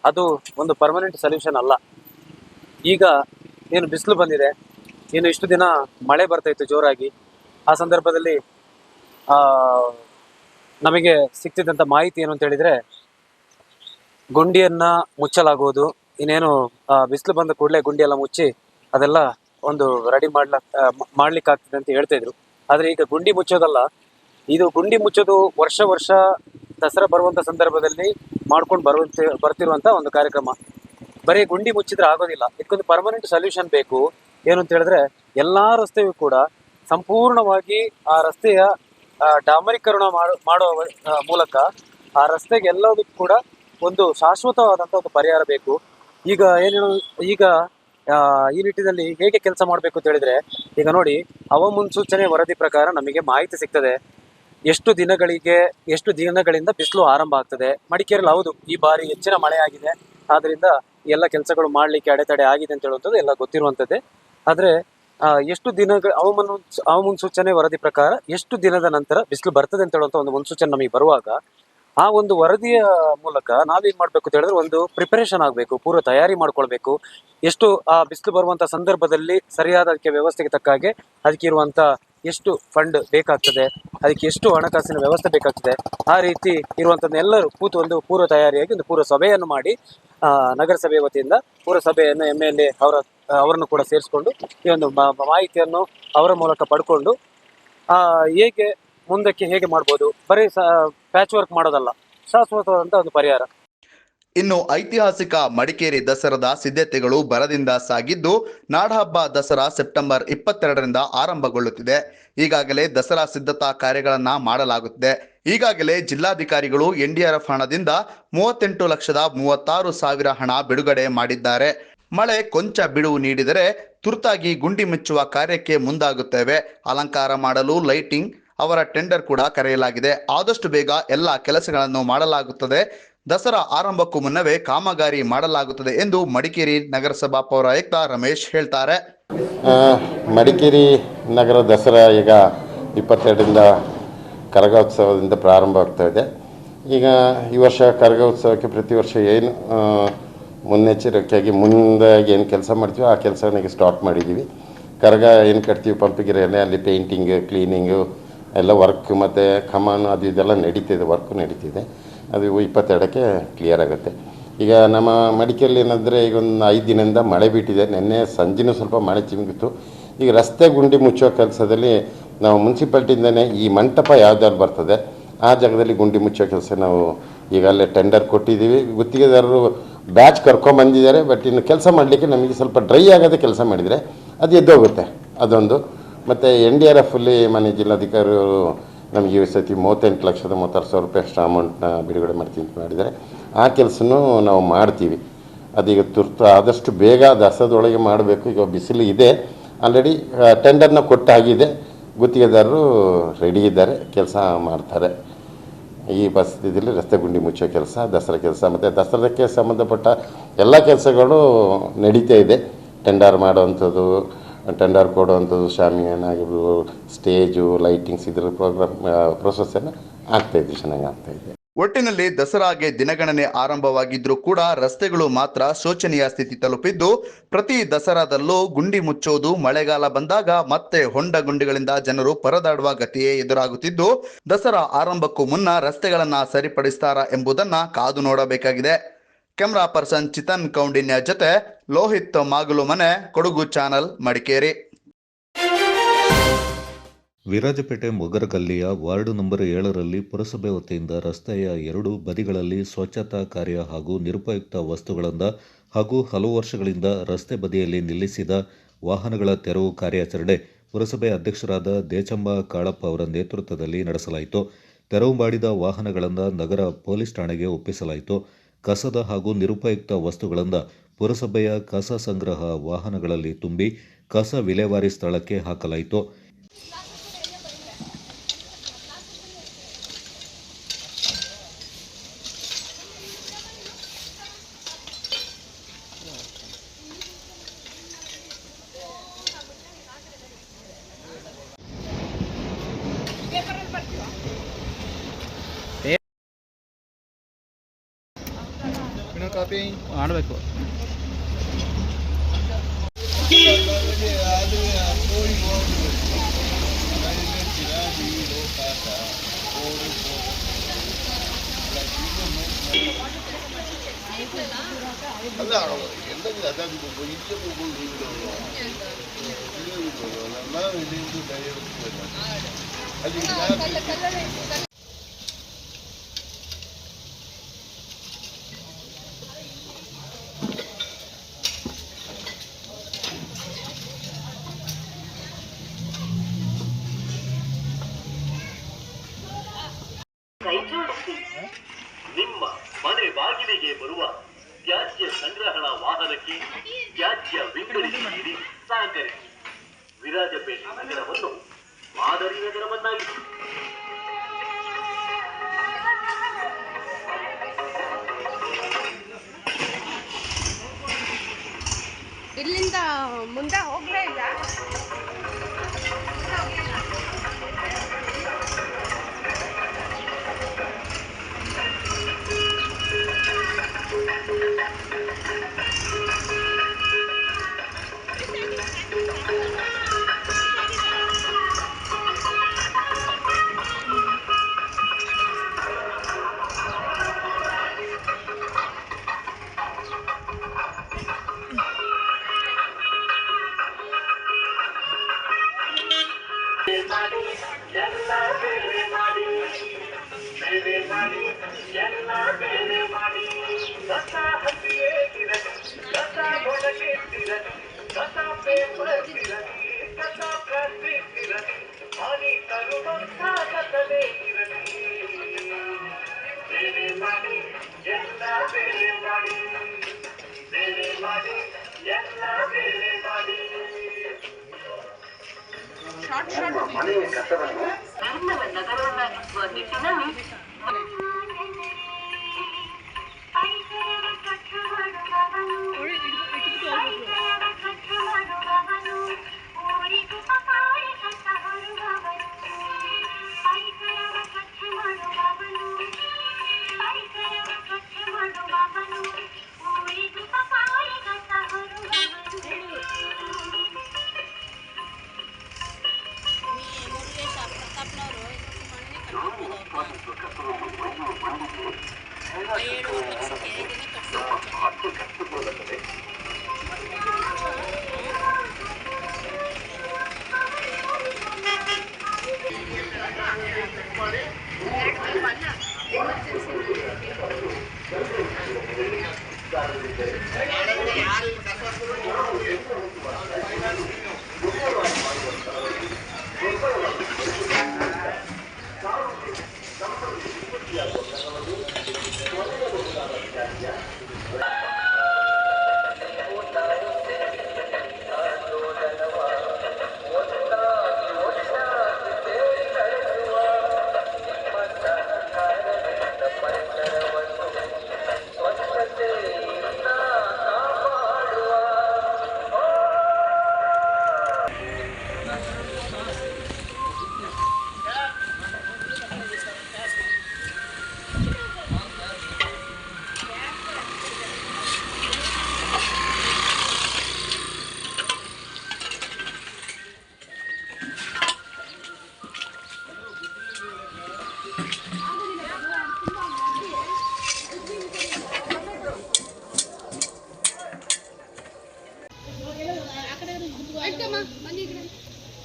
ಅದು ಒಂದು ಪರ್ಮನೆಂಟ್ ಸೊಲ್ಯೂಷನ್ ಅಲ್ಲ. ಈಗ ಏನು ಬಿಸಿಲು ಬಂದಿದೆ, ಇನ್ನು ಇಷ್ಟು ದಿನ ಮಳೆ ಬರ್ತಾ ಇತ್ತು ಜೋರಾಗಿ. ಆ ಸಂದರ್ಭದಲ್ಲಿ ನಮಗೆ ಸಿಗ್ತಿದ್ದಂಥ ಮಾಹಿತಿ ಏನು ಅಂತ ಹೇಳಿದರೆ, ಗುಂಡಿಯನ್ನು ಮುಚ್ಚಲಾಗುವುದು, ಇನ್ನೇನು ಬಿಸಿಲು ಬಂದ ಕೂಡಲೇ ಗುಂಡಿಯೆಲ್ಲ ಮುಚ್ಚಿ ಅದೆಲ್ಲ ಒಂದು ರೆಡಿ ಮಾಡ್ಲಿಕ್ಕಾಗ್ತದೆ ಅಂತ ಹೇಳ್ತಾ ಇದ್ರು. ಆದರೆ ಈಗ ಗುಂಡಿ ಮುಚ್ಚೋದಲ್ಲ, ಇದು ಗುಂಡಿ ಮುಚ್ಚೋದು ವರ್ಷ ದಸರಾ ಬರುವಂಥ ಸಂದರ್ಭದಲ್ಲಿ ಮಾಡ್ಕೊಂಡು ಬರ್ತಿರುವಂಥ ಒಂದು ಕಾರ್ಯಕ್ರಮ. ಬರೀ ಗುಂಡಿ ಮುಚ್ಚಿದ್ರೆ ಆಗೋದಿಲ್ಲ, ಇದಕ್ಕೊಂದು ಪರ್ಮನೆಂಟ್ ಸೊಲ್ಯೂಷನ್ ಬೇಕು. ಏನು ಅಂತ ಹೇಳಿದ್ರೆ, ಎಲ್ಲ ರಸ್ತೆಯೂ ಕೂಡ ಸಂಪೂರ್ಣವಾಗಿ ಆ ರಸ್ತೆಯ ಡಾಮರೀಕರಣ ಮಾಡುವ ಮೂಲಕ ಆ ರಸ್ತೆಗೆ ಎಲ್ಲದಕ್ಕೂ ಕೂಡ ಒಂದು ಶಾಶ್ವತವಾದಂಥ ಒಂದು ಪರಿಹಾರ ಬೇಕು. ಈಗ ಈ ನಿಟ್ಟಿನಲ್ಲಿ ಹೇಗೆ ಕೆಲಸ ಮಾಡಬೇಕು ಅಂತ ಹೇಳಿದ್ರೆ, ಈಗ ನೋಡಿ, ಹವಾಮುನ್ಸೂಚನೆ ವರದಿ ಪ್ರಕಾರ ನಮಗೆ ಮಾಹಿತಿ ಸಿಗ್ತದೆ ಎಷ್ಟು ದಿನಗಳಿಂದ ಬಿಸಿಲು ಆರಂಭ ಆಗ್ತದೆ. ಮಡಿಕೇರಿಯಲ್ಲಿ ಹೌದು ಈ ಬಾರಿ ಹೆಚ್ಚಿನ ಮಳೆ ಆಗಿದೆ, ಆದ್ರಿಂದ ಎಲ್ಲ ಕೆಲಸಗಳು ಮಾಡಲಿಕ್ಕೆ ಅಡೆತಡೆ ಆಗಿದೆ ಅಂತ ಹೇಳುವಂಥದ್ದು ಎಲ್ಲ ಗೊತ್ತಿರುವಂಥದ್ದೇ. ಆದರೆ ಎಷ್ಟು ದಿನಗಳ ಹವಾಮುನ್ಸೂಚನೆ ವರದಿ ಪ್ರಕಾರ ಎಷ್ಟು ದಿನದ ನಂತರ ಬಿಸಿಲು ಬರ್ತದೆ ಅಂತ ಹೇಳುವಂಥ ಒಂದು ಮುನ್ಸೂಚನೆ ನಮಗೆ ಬರುವಾಗ, ಆ ಒಂದು ವರದಿಯ ಮೂಲಕ ನಾವೇನ್ ಮಾಡ್ಬೇಕು ಅಂತ ಹೇಳಿದ್ರೆ, ಒಂದು ಪ್ರಿಪರೇಷನ್ ಆಗಬೇಕು, ಪೂರ್ವ ತಯಾರಿ ಮಾಡ್ಕೊಳ್ಬೇಕು. ಎಷ್ಟು ಆ ಬಿಸಿಲು ಬರುವಂತ ಸಂದರ್ಭದಲ್ಲಿ ಸರಿಯಾದ ಅದಕ್ಕೆ ವ್ಯವಸ್ಥೆಗೆ ತಕ್ಕ ಹಾಗೆ ಅದಕ್ಕೆ ಇರುವಂತ ಎಷ್ಟು ಫಂಡ್ ಬೇಕಾಗ್ತದೆ, ಅದಕ್ಕೆ ಎಷ್ಟು ಹಣಕಾಸಿನ ವ್ಯವಸ್ಥೆ ಬೇಕಾಗ್ತದೆ, ಆ ರೀತಿ ಇರುವಂತದ್ದನ್ನೆಲ್ಲರೂ ಕೂತು ಒಂದು ಪೂರ್ವ ತಯಾರಿಯಾಗಿ ಒಂದು ಪೂರ್ವ ಸಭೆಯನ್ನು ಮಾಡಿ ನಗರಸಭೆ ವತಿಯಿಂದ ಪೂರ್ವ ಸಭೆಯನ್ನು MLA ಅವರನ್ನು ಕೂಡ ಸೇರಿಸ್ಕೊಂಡು ಈ ಒಂದು ಮಾಹಿತಿಯನ್ನು ಅವರ ಮೂಲಕ ಪಡ್ಕೊಂಡು ಹೇಗೆ ಮುಂದಕ್ಕೆ ಹೇಗೆ ಮಾಡ್ಬೋದು, ಬರೀ ಪ್ಯಾಚ್ ವರ್ಕ್ ಮಾಡೋದಲ್ಲ, ಶಾಶ್ವತವಾದಂತ ಒಂದು ಪರಿಹಾರ. ಇನ್ನು ಐತಿಹಾಸಿಕ ಮಡಿಕೇರಿ ದಸರಾದ ಸಿದ್ಧತೆಗಳು ಭರದಿಂದ ಸಾಗಿದ್ದು, ನಾಡಹಬ್ಬ ದಸರಾ ಸೆಪ್ಟೆಂಬರ್ 22ರಿಂದ ಆರಂಭಗೊಳ್ಳುತ್ತಿದೆ. ಈಗಾಗಲೇ ದಸರಾ ಸಿದ್ಧತಾ ಕಾರ್ಯಗಳನ್ನು ಮಾಡಲಾಗುತ್ತಿದೆ. ಈಗಾಗಲೇ ಜಿಲ್ಲಾಧಿಕಾರಿಗಳು NDRF ಹಣದಿಂದ 38,36,000 ಹಣ ಬಿಡುಗಡೆ ಮಾಡಿದ್ದಾರೆ. ಮಳೆ ಕೊಂಚ ಬಿಡುವು ನೀಡಿದರೆ ತುರ್ತಾಗಿ ಗುಂಡಿ ಮುಚ್ಚುವ ಕಾರ್ಯಕ್ಕೆ ಮುಂದಾಗುತ್ತೇವೆ. ಅಲಂಕಾರ ಮಾಡಲು ಲೈಟಿಂಗ್ ಅವರ ಟೆಂಡರ್ ಕೂಡ ಕರೆಯಲಾಗಿದೆ. ಆದಷ್ಟು ಬೇಗ ಎಲ್ಲ ಕೆಲಸಗಳನ್ನು ಮಾಡಲಾಗುತ್ತದೆ. ದಸರಾ ಆರಂಭಕ್ಕೂ ಮುನ್ನವೇ ಕಾಮಗಾರಿ ಮಾಡಲಾಗುತ್ತದೆ ಎಂದು ಮಡಿಕೇರಿ ನಗರಸಭಾ ಪೌರಾಯುಕ್ತ ರಮೇಶ್ ಹೇಳ್ತಾರೆ. ಮಡಿಕೇರಿ ನಗರ ದಸರಾ ಈಗ 22ರಿಂದ ಕರಗೋತ್ಸವದಿಂದ ಪ್ರಾರಂಭವಾಗ್ತಾ ಇದೆ. ಈಗ ಈ ವರ್ಷ ಕರಗೋತ್ಸವಕ್ಕೆ ಪ್ರತಿ ವರ್ಷ ಏನು ಮುನ್ನೆಚ್ಚರಿಕೆಯಾಗಿ ಮುಂದೆ ಏನು ಕೆಲಸ ಮಾಡ್ತೀವಿ ಆ ಕೆಲಸವನ್ನ ಸ್ಟಾರ್ಟ್ ಮಾಡಿದ್ದೀವಿ. ಕರಗ ಏನು ಕಟ್ತೀವಿ ಪಂಪಿಗೆರೆಯಲ್ಲೇ ಅಲ್ಲಿ ಪೇಂಟಿಂಗ್, ಕ್ಲೀನಿಂಗು ಎಲ್ಲ ವರ್ಕ್ ಮತ್ತು ಕಮಾನು ಅದು ಇದೆಲ್ಲ ನಡೀತಿದೆ, ವರ್ಕು ನಡೀತಿದೆ. ಅದು 22ಕ್ಕೆ ಕ್ಲಿಯರ್ ಆಗುತ್ತೆ. ಈಗ ನಮ್ಮ ಮಡಿಕೇರಿಯಲ್ಲಿ ಏನಂದರೆ ಈಗ ಒಂದು 5 ದಿನದಿಂದ ಮಳೆ ಬಿಟ್ಟಿದೆ. ನಿನ್ನೆ ಸಂಜೆನೂ ಸ್ವಲ್ಪ ಮಳೆ ಚಿಮುಕಿತ್ತು. ಈಗ ರಸ್ತೆ ಗುಂಡಿ ಮುಚ್ಚುವ ಕೆಲಸದಲ್ಲಿ ನಾವು ಮುನ್ಸಿಪಾಲ್ಟಿಯಿಂದನೇ ಈ ಮಂಟಪ ಯಾವ್ದಾದ್ರು ಬರ್ತದೆ ಆ ಜಾಗದಲ್ಲಿ ಗುಂಡಿ ಮುಚ್ಚುವ ಕೆಲಸ ನಾವು ಈಗಲೇ ಟೆಂಡರ್ ಕೊಟ್ಟಿದ್ದೀವಿ. ಗುತ್ತಿಗೆದಾರರು ಬ್ಯಾಚ್ ಕರ್ಕೊಂಬಂದಿದ್ದಾರೆ. ಬಟ್ ಇನ್ನು ಕೆಲಸ ಮಾಡಲಿಕ್ಕೆ ನಮಗೆ ಸ್ವಲ್ಪ ಡ್ರೈ ಆಗೋದೇ ಕೆಲಸ ಮಾಡಿದರೆ ಅದು ಎದ್ದೋಗುತ್ತೆ. ಅದೊಂದು. ಮತ್ತು NDRFಲ್ಲಿ ಮಾನ್ಯ ಜಿಲ್ಲಾಧಿಕಾರಿಗಳು ನಮಗೆ ಈ ಸತಿ 38,36,000 ರೂಪಾಯಿ ಅಷ್ಟು ಅಮೌಂಟ್ನ ಬಿಡುಗಡೆ ಮಾಡ್ತೀನಿ ಅಂತ ಮಾಡಿದ್ದಾರೆ. ಆ ಕೆಲಸನೂ ನಾವು ಮಾಡ್ತೀವಿ. ಅದೀಗ ತುರ್ತು ಆದಷ್ಟು ಬೇಗ ದಸರಾದೊಳಗೆ ಮಾಡಬೇಕು. ಈಗ ಬಿಸಿಲು ಇದೆ, ಆಲ್ರೆಡಿ ಟೆಂಡರ್ನ ಕೊಟ್ಟಾಗಿದೆ. ಗುತ್ತಿಗೆದಾರರು ರೆಡಿ ಇದ್ದಾರೆ, ಕೆಲಸ ಮಾಡ್ತಾರೆ. ಈ ಪರಿಸ್ಥಿತಿಯಲ್ಲಿ ರಸ್ತೆ ಗುಂಡಿ ಮುಚ್ಚೋ ಕೆಲಸ, ದಸರಾ ಕೆಲಸ ಮತ್ತು ದಸರಾಕ್ಕೆ ಸಂಬಂಧಪಟ್ಟ ಎಲ್ಲ ಕೆಲಸಗಳು ನಡೀತಾ ಇದೆ. ಟೆಂಡರ್ ಮಾಡೋವಂಥದ್ದು, ಟೆಂಡರ್ ಕೊಡುವಂಥದ್ದು, ಶಾಮಿಯಾನ ಆಗಿರ್ಬೋದು, ಸ್ಟೇಜು, ಲೈಟಿಂಗ್ಸ್, ಇದರ ಪ್ರೊಸೆಸ್ಸನ್ನು ಆಗ್ತಾಯಿದೆ, ಚೆನ್ನಾಗಿ ಆಗ್ತಾಯಿದೆ. ಒಟ್ಟಿನಲ್ಲಿ ದಸರಾಗೆ ದಿನಗಣನೆ ಆರಂಭವಾಗಿದ್ರೂ ಕೂಡ ರಸ್ತೆಗಳು ಮಾತ್ರ ಶೋಚನೀಯ ಸ್ಥಿತಿ ತಲುಪಿದ್ದು, ಪ್ರತಿ ದಸರಾದಲ್ಲೂ ಗುಂಡಿ ಮುಚ್ಚೋದು, ಮಳೆಗಾಲ ಬಂದಾಗ ಮತ್ತೆ ಹೊಂಡ ಗುಂಡಿಗಳಿಂದ ಜನರು ಪರದಾಡುವ ಗತಿಯೇ ಎದುರಾಗುತ್ತಿದ್ದು, ದಸರಾ ಆರಂಭಕ್ಕೂ ಮುನ್ನ ರಸ್ತೆಗಳನ್ನ ಸರಿಪಡಿಸ್ತಾರಾ ಎಂಬುದನ್ನ ಕಾದು ನೋಡಬೇಕಾಗಿದೆ. ಕ್ಯಾಮರಾ ಪರ್ಸನ್ ಚಿತನ್ ಕೌಂಡಿನ್ಯ ಜೊತೆ ಲೋಹಿತ್ ಮಾಗುಲು ಮನೆ, ಕೊಡಗು ಚಾನಲ್, ಮಡಿಕೇರಿ. ವಿರಾಜಪೇಟೆ ಮೊಗರಗಲ್ಲಿಯ ವಾರ್ಡ್ ನಂಬರ್ 7ರಲ್ಲಿ ಪುರಸಭೆ ವತಿಯಿಂದ ರಸ್ತೆಯ 2 ಬದಿಗಳಲ್ಲಿ ಸ್ವಚ್ಛತಾ ಕಾರ್ಯ ಹಾಗೂ ನಿರುಪಯುಕ್ತ ವಸ್ತುಗಳಿಂದ ಹಾಗೂ ಹಲವು ವರ್ಷಗಳಿಂದ ರಸ್ತೆ ಬದಿಯಲ್ಲಿ ನಿಲ್ಲಿಸಿದ ವಾಹನಗಳ ತೆರವು ಕಾರ್ಯಾಚರಣೆ ಪುರಸಭೆ ಅಧ್ಯಕ್ಷರಾದ ದೇಚಂಬ ಕಾಳಪ್ಪ ಅವರ ನೇತೃತ್ವದಲ್ಲಿ ನಡೆಸಲಾಯಿತು. ತೆರವು ಮಾಡಿದ ವಾಹನಗಳನ್ನು ನಗರ ಪೊಲೀಸ್ ಠಾಣೆಗೆ ಒಪ್ಪಿಸಲಾಯಿತು. ಕಸದ ಹಾಗೂ ನಿರುಪಯುಕ್ತ ವಸ್ತುಗಳಿಂದ ಪುರಸಭೆಯ ಕಸ ಸಂಗ್ರಹ ವಾಹನಗಳಲ್ಲಿ ತುಂಬಿ ಕಸ ವಿಲೇವಾರಿ ಸ್ಥಳಕ್ಕೆ ಹಾಕಲಾಯಿತು. ಮಾಡಬೇಕು. ಕೈಜೋಡಿಸಿ ನಿಮ್ಮ ಮನೆ ಬಾಗಿಲಿಗೆ ಬರುವ ತ್ಯಾಜ್ಯ ಸಂಗ್ರಹಣಾ ವಾಹನಕ್ಕೆ ತ್ಯಾಜ್ಯ ವಿಂಗಡಿಸಿ ನೀಡಿ ಸಹಕರಿಸಿ. ವಿರಾಜಪೇಟೆ ನಗರವನ್ನು ಮಾದರಿ ನಗರವನ್ನಾಗಿಸಿ. ಇಲ್ಲಿಂದ ಮುಂದೆ ಹೋಗ್ಲೇ ಇಲ್ಲ. ನಗರವನ್ನಾಗಿಸುವ ನಿಟ್ಟಿನಲ್ಲಿ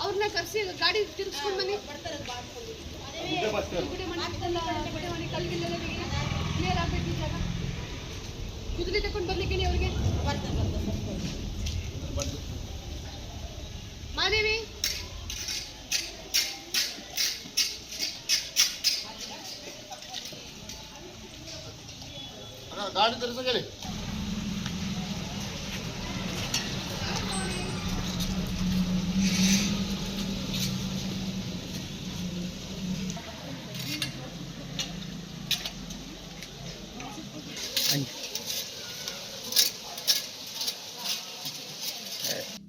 ಅವ್ರನ್ನ ಕರ್ಸಿ ಗಾಡಿ ತಿರ್ಗಿಸ್ಕೊಂಡು ಬನ್ನಿ. ಕ್ಲಿಯರ್ ಆಗ್ಬೇಕು ಈ ಜಾಗ. ಕುದುರೆ ತಗೊಂಡು ಬರ್ಲಿಕ್ಕೆ ಅವ್ರಿಗೆ ಮಾದೇವಿ ಗಾಡಿ ತಿರ್ಸಗಲಿ.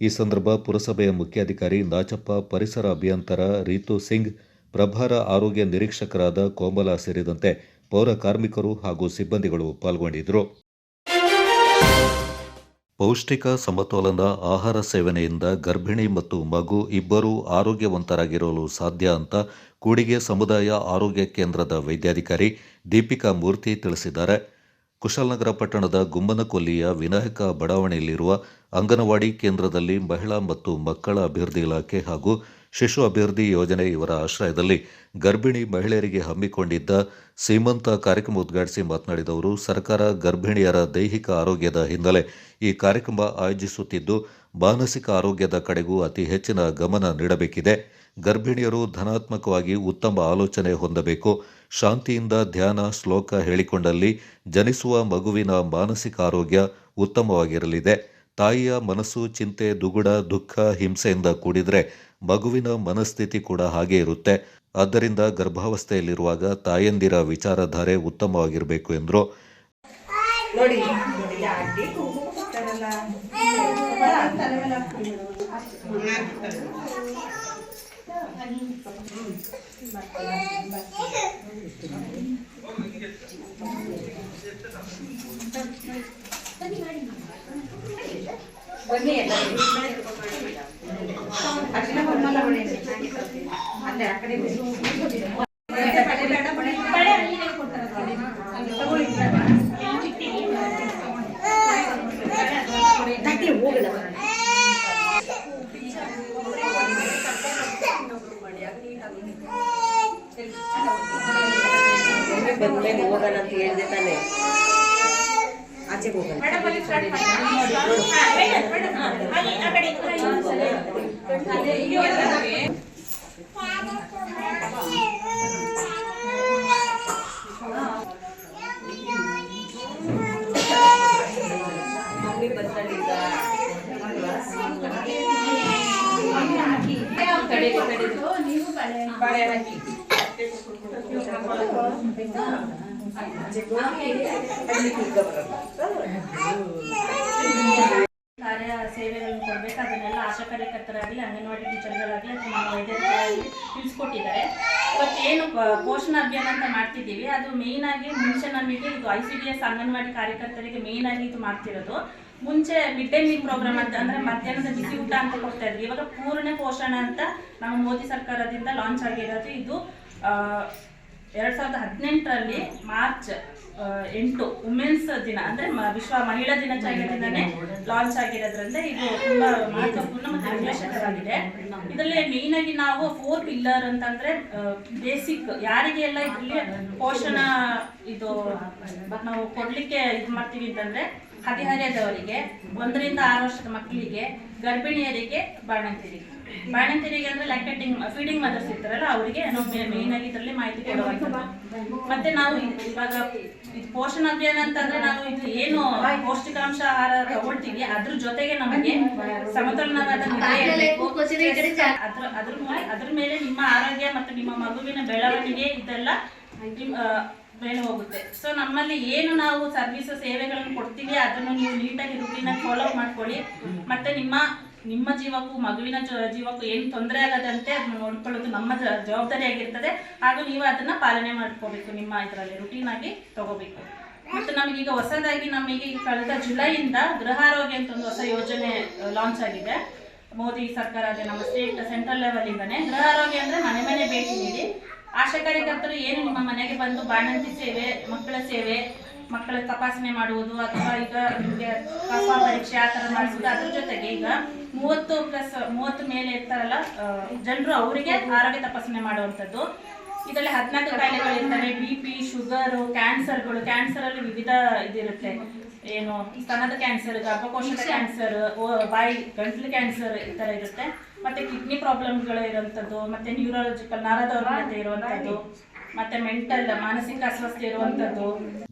ಈ ಸಂದರ್ಭ ಪುರಸಭೆಯ ಮುಖ್ಯಾಧಿಕಾರಿ ನಾಚಪ್ಪ, ಪರಿಸರ ಅಭಿಯಂತರ ರೀತು ಸಿಂಗ್, ಪ್ರಭಾರ ಆರೋಗ್ಯ ನಿರೀಕ್ಷಕರಾದ ಕೋಮಲ ಸೇರಿದಂತೆ ಪೌರ ಕಾರ್ಮಿಕರು ಹಾಗೂ ಸಿಬ್ಬಂದಿಗಳು ಪಾಲ್ಗೊಂಡಿದ್ದರು. ಪೌಷ್ಟಿಕ ಸಮತೋಲನ ಆಹಾರ ಸೇವನೆಯಿಂದ ಗರ್ಭಿಣಿ ಮತ್ತು ಮಗು ಇಬ್ಬರೂ ಆರೋಗ್ಯವಂತರಾಗಿರಲು ಸಾಧ್ಯ ಅಂತ ಕೂಡಿಗೆ ಸಮುದಾಯ ಆರೋಗ್ಯ ಕೇಂದ್ರದ ವೈದ್ಯಾಧಿಕಾರಿ ದೀಪಿಕಾ ಮೂರ್ತಿ ತಿಳಿಸಿದ್ದಾರೆ. ಕುಶಾಲನಗರ ಪಟ್ಟಣದ ಗುಮ್ಮನಕೊಲ್ಲಿಯ ವಿನಾಯಕ ಬಡಾವಣೆಯಲ್ಲಿರುವ ಅಂಗನವಾಡಿ ಕೇಂದ್ರದಲ್ಲಿ ಮಹಿಳಾ ಮತ್ತು ಮಕ್ಕಳ ಅಭಿವೃದ್ಧಿ ಇಲಾಖೆ ಹಾಗೂ ಶಿಶು ಅಭಿವೃದ್ಧಿ ಯೋಜನೆ ಇವರ ಆಶ್ರಯದಲ್ಲಿ ಗರ್ಭಿಣಿ ಮಹಿಳೆಯರಿಗೆ ಹಮ್ಮಿಕೊಂಡಿದ್ದ ಸೀಮಂತ ಕಾರ್ಯಕ್ರಮ ಉದ್ಘಾಟಿಸಿ ಮಾತನಾಡಿದ ಅವರು, ಸರ್ಕಾರ ಗರ್ಭಿಣಿಯರ ದೈಹಿಕ ಆರೋಗ್ಯದ ಹಿನ್ನೆಲೆ ಈ ಕಾರ್ಯಕ್ರಮ ಆಯೋಜಿಸುತ್ತಿದ್ದು ಮಾನಸಿಕ ಆರೋಗ್ಯದ ಕಡೆಗೂ ಅತಿ ಹೆಚ್ಚಿನ ಗಮನ ನೀಡಬೇಕಿದೆ. ಗರ್ಭಿಣಿಯರು ಧನಾತ್ಮಕವಾಗಿ ಉತ್ತಮ ಆಲೋಚನೆ ಹೊಂದಬೇಕು. ಶಾಂತಿಯಿಂದ ಧ್ಯಾನ ಶ್ಲೋಕ ಹೇಳಿಕೊಂಡಲ್ಲಿ ಜನಿಸುವ ಮಗುವಿನ ಮಾನಸಿಕ ಆರೋಗ್ಯ ಉತ್ತಮವಾಗಿರಲಿದೆ. ತಾಯಿಯ ಮನಸ್ಸು ಚಿಂತೆ, ದುಗುಡ, ದುಃಖ, ಹಿಂಸೆಯಿಂದ ಕೂಡಿದರೆ ಮಗುವಿನ ಮನಸ್ಥಿತಿ ಕೂಡ ಹಾಗೆ ಇರುತ್ತೆ. ಆದ್ದರಿಂದ ಗರ್ಭಾವಸ್ಥೆಯಲ್ಲಿರುವಾಗ ತಾಯಂದಿರ ವಿಚಾರಧಾರೆ ಉತ್ತಮವಾಗಿರಬೇಕು ಎಂದರು. ನೋಡಿ ಬನ್ನಿ ಅಲ್ಲೇ ಆ ಕಡೆ ಬಂದ್ಮೇಲೆ ಹೋಗೋಣ ಅಂತ ಹೇಳಿದೆ ತಾನೆ. ಆಚೆ ಹೋಗೋಣ. ಕಾರ್ಯ ಸೇವೆಗಳನ್ನು ಕೊಡಬೇಕು. ಅದನ್ನೆಲ್ಲ ಆಶಾ ಕಾರ್ಯಕರ್ತರಾಗಲಿ, ಅಂಗನವಾಡಿ ಟೀಚರ್ಗಳಾಗಲಿ ಅಥವಾ ನಮ್ಮ ವೈದ್ಯರಾಗಲಿ ತಿಳಿಸ್ಕೊಟ್ಟಿದ್ದಾರೆ. ಬಟ್ ಏನು ಪೋಷಣ ಅಭಿಯಾನ ಅಂತ ಮಾಡ್ತಿದ್ದೀವಿ, ಅದು ಮೇಯ್ನ್ ಆಗಿ ಮುಂಚೆ ನಮಗೆ ಇದು ICDS ಅಂಗನವಾಡಿ ಕಾರ್ಯಕರ್ತರಿಗೆ ಮೇಯ್ನ್ ಆಗಿ ಇದು ಮಾಡ್ತಿರೋದು. ಮುಂಚೆ ಮಿಡ್ ಡೇ ಮೀಲ್ ಪ್ರೋಗ್ರಾಮ್ ಅಂತ ಅಂದ್ರೆ ಮಧ್ಯಾಹ್ನದ ಬಿಸಿ ಊಟ ಅಂತ ಕೊಡ್ತಾ ಇದ್ವಿ. ಇವಾಗ ಪೂರ್ಣ ಪೋಷಣ ಅಂತ ನಮ್ಮ ಮೋದಿ ಸರ್ಕಾರದಿಂದ ಲಾಂಚ್ ಆಗಿರೋದು. ಇದು 2018ರಲ್ಲಿ ಮಾರ್ಚ್ 8 ವುಮೆನ್ಸ್ ದಿನ ಅಂದ್ರೆ ವಿಶ್ವ ಮಹಿಳಾ ದಿನಾಚರಣೆಯಿಂದನೇ ಲಾಂಚ್ ಆಗಿರೋದ್ರಿಂದ ಇದು ತುಂಬಾ ಮಹತ್ವಪೂರ್ಣ ಮತ್ತು ವಿಶೇಷವಾಗಿದೆ. ಇದರಲ್ಲಿ ಮೇಯ್ನ್ ಆಗಿ ನಾವು 4 ಪಿಲ್ಲರ್ ಅಂತಂದ್ರೆ ಬೇಸಿಕ್ ಯಾರಿಗೆ ಎಲ್ಲ ಇದರಲ್ಲಿ ಪೋಷಣ ಇದು ನಾವು ಕೊಡ್ಲಿಕ್ಕೆ ಇದು ಮಾಡ್ತೀವಿ ಅಂತಂದ್ರೆ ಹದಿಹರೆಯದವರಿಗೆ, 1 ರಿಂದ 6 ವರ್ಷದ ಮಕ್ಕಳಿಗೆ, ಗರ್ಭಿಣಿಯರಿಗೆ, ಬಾಣಂತಿಯರಿಗೆ ಅಂದ್ರೆ ಲ್ಯಾಕ್ಟೇಟಿಂಗ್ ಫೀಡಿಂಗ್ ಮದರ್ಸ್ ಇರ್ತಾರಲ್ಲ ಅವರಿಗೆ ನಾವು ಮೇಯ್ನ್ ಆಗಿ ಇದರಲ್ಲಿ ಮಾಹಿತಿ ಕೊಡುವಂಥದ್ದು. ಮತ್ತೆ ನಾವು ಇವಾಗ ಪೋಷಣ ಅಭಿಯಾನ ಅಂತಂದ್ರೆ ನಾವು ಇದು ಏನು ಪೌಷ್ಟಿಕಾಂಶ ಆಹಾರ ತಗೊಳ್ತೀವಿ ಅದ್ರ ಜೊತೆಗೆ ನಮಗೆ ಸಮತೋಲನವಾದ ನಿದ್ರೆ ಇರಬೇಕು. ಅದ್ರ ಮೇಲೆ ನಿಮ್ಮ ಆರೋಗ್ಯ ಮತ್ತು ನಿಮ್ಮ ಮಗುವಿನ ಬೆಳವಣಿಗೆ ಇದೆಲ್ಲ ಮೇಲೆ ಹೋಗುತ್ತೆ. ಸೊ ನಮ್ಮಲ್ಲಿ ಏನು ನಾವು ಸರ್ವಿಸ್ ಸೇವೆಗಳನ್ನು ಕೊಡ್ತೀವಿ ಅದನ್ನು ನೀವು ನೀಟಾಗಿ ರೂಟೀನಾಗಿ ಫಾಲೋ ಮಾಡ್ಕೊಳ್ಳಿ. ಮತ್ತೆ ನಿಮ್ಮ ಜೀವಕ್ಕೂ ಮಗುವಿನ ಜೀವಕ್ಕೂ ಏನು ತೊಂದರೆ ಆಗದಂತೆ ಅದನ್ನು ನೋಡ್ಕೊಳ್ಳೋದು ನಮ್ಮ ಜವಾಬ್ದಾರಿ ಆಗಿರ್ತದೆ. ಹಾಗೂ ನೀವು ಅದನ್ನ ಪಾಲನೆ ಮಾಡ್ಕೋಬೇಕು, ನಿಮ್ಮ ಇದರಲ್ಲಿ ರೂಟೀನ್ ಆಗಿ ತಗೋಬೇಕು. ಮತ್ತು ನಮಗೀಗ ಹೊಸದಾಗಿ ನಮಗೆ ಕಳೆದ ಜುಲೈಯಿಂದ ಗೃಹಾರೋಗ್ಯ ಅಂತ ಒಂದು ಹೊಸ ಯೋಜನೆ ಲಾಂಚ್ ಆಗಿದೆ. ಮೋದಿ ಸರ್ಕಾರ ಅದೇ ನಮ್ಮ ಸೆಂಟ್ರಲ್ ಲೆವೆಲ್ ಇಂದಾನೆ ಗೃಹಾರೋಗ್ಯ ಅಂದ್ರೆ ಮನೆ ಮನೆ ಭೇಟಿ ನೀಡಿ ಆಶಾ ಕಾರ್ಯಕರ್ತರು ಏನು ನಿಮ್ಮ ಮನೆಗೆ ಬಂದು ಬಾಣಂತಿ ಸೇವೆ, ಮಕ್ಕಳ ಸೇವೆ, ಮಕ್ಕಳ ತಪಾಸಣೆ ಮಾಡುವುದು ಅಥವಾ ಈಗ ನಿಮಗೆ ಕಫ ಪರೀಕ್ಷೆ ಆ ಥರ ಮಾಡಿಸೋದು. ಅದ್ರ ಜೊತೆಗೆ ಈಗ 30+ ಮೇಲೆ ಇರ್ತಾರಲ್ಲ ಜನರು ಅವರಿಗೆ ಆರೋಗ್ಯ ತಪಾಸಣೆ ಮಾಡುವಂಥದ್ದು. ಇದರಲ್ಲಿ 14 ಕಾಯಿಲೆಗಳಿರ್ತವೆ. BP, ಶುಗರು, ಕ್ಯಾನ್ಸರಲ್ಲಿ ವಿವಿಧ ಇದಿರುತ್ತೆ. ಏನು ಸ್ತನದ ಕ್ಯಾನ್ಸರ್, ಗರ್ಭಕೋಶದ ಕ್ಯಾನ್ಸರ್, ಬಾಯಿ ಗಂಟ್ಲು ಕ್ಯಾನ್ಸರ್ ಈ ಥರ ಇರುತ್ತೆ. ಮತ್ತೆ ಕಿಡ್ನಿ ಪ್ರಾಬ್ಲಮ್ಗಳು ಇರುವಂಥದ್ದು, ಮತ್ತೆ ನ್ಯೂರಾಲಜಿಕಲ್ ನರದೌರ್ಬಲ್ಯತೆ ಇರುವಂಥದ್ದು, ಮತ್ತೆ ಮೆಂಟಲ್ ಮಾನಸಿಕ ಅಸ್ವಸ್ಥತೆ ಇರುವಂಥದ್ದು.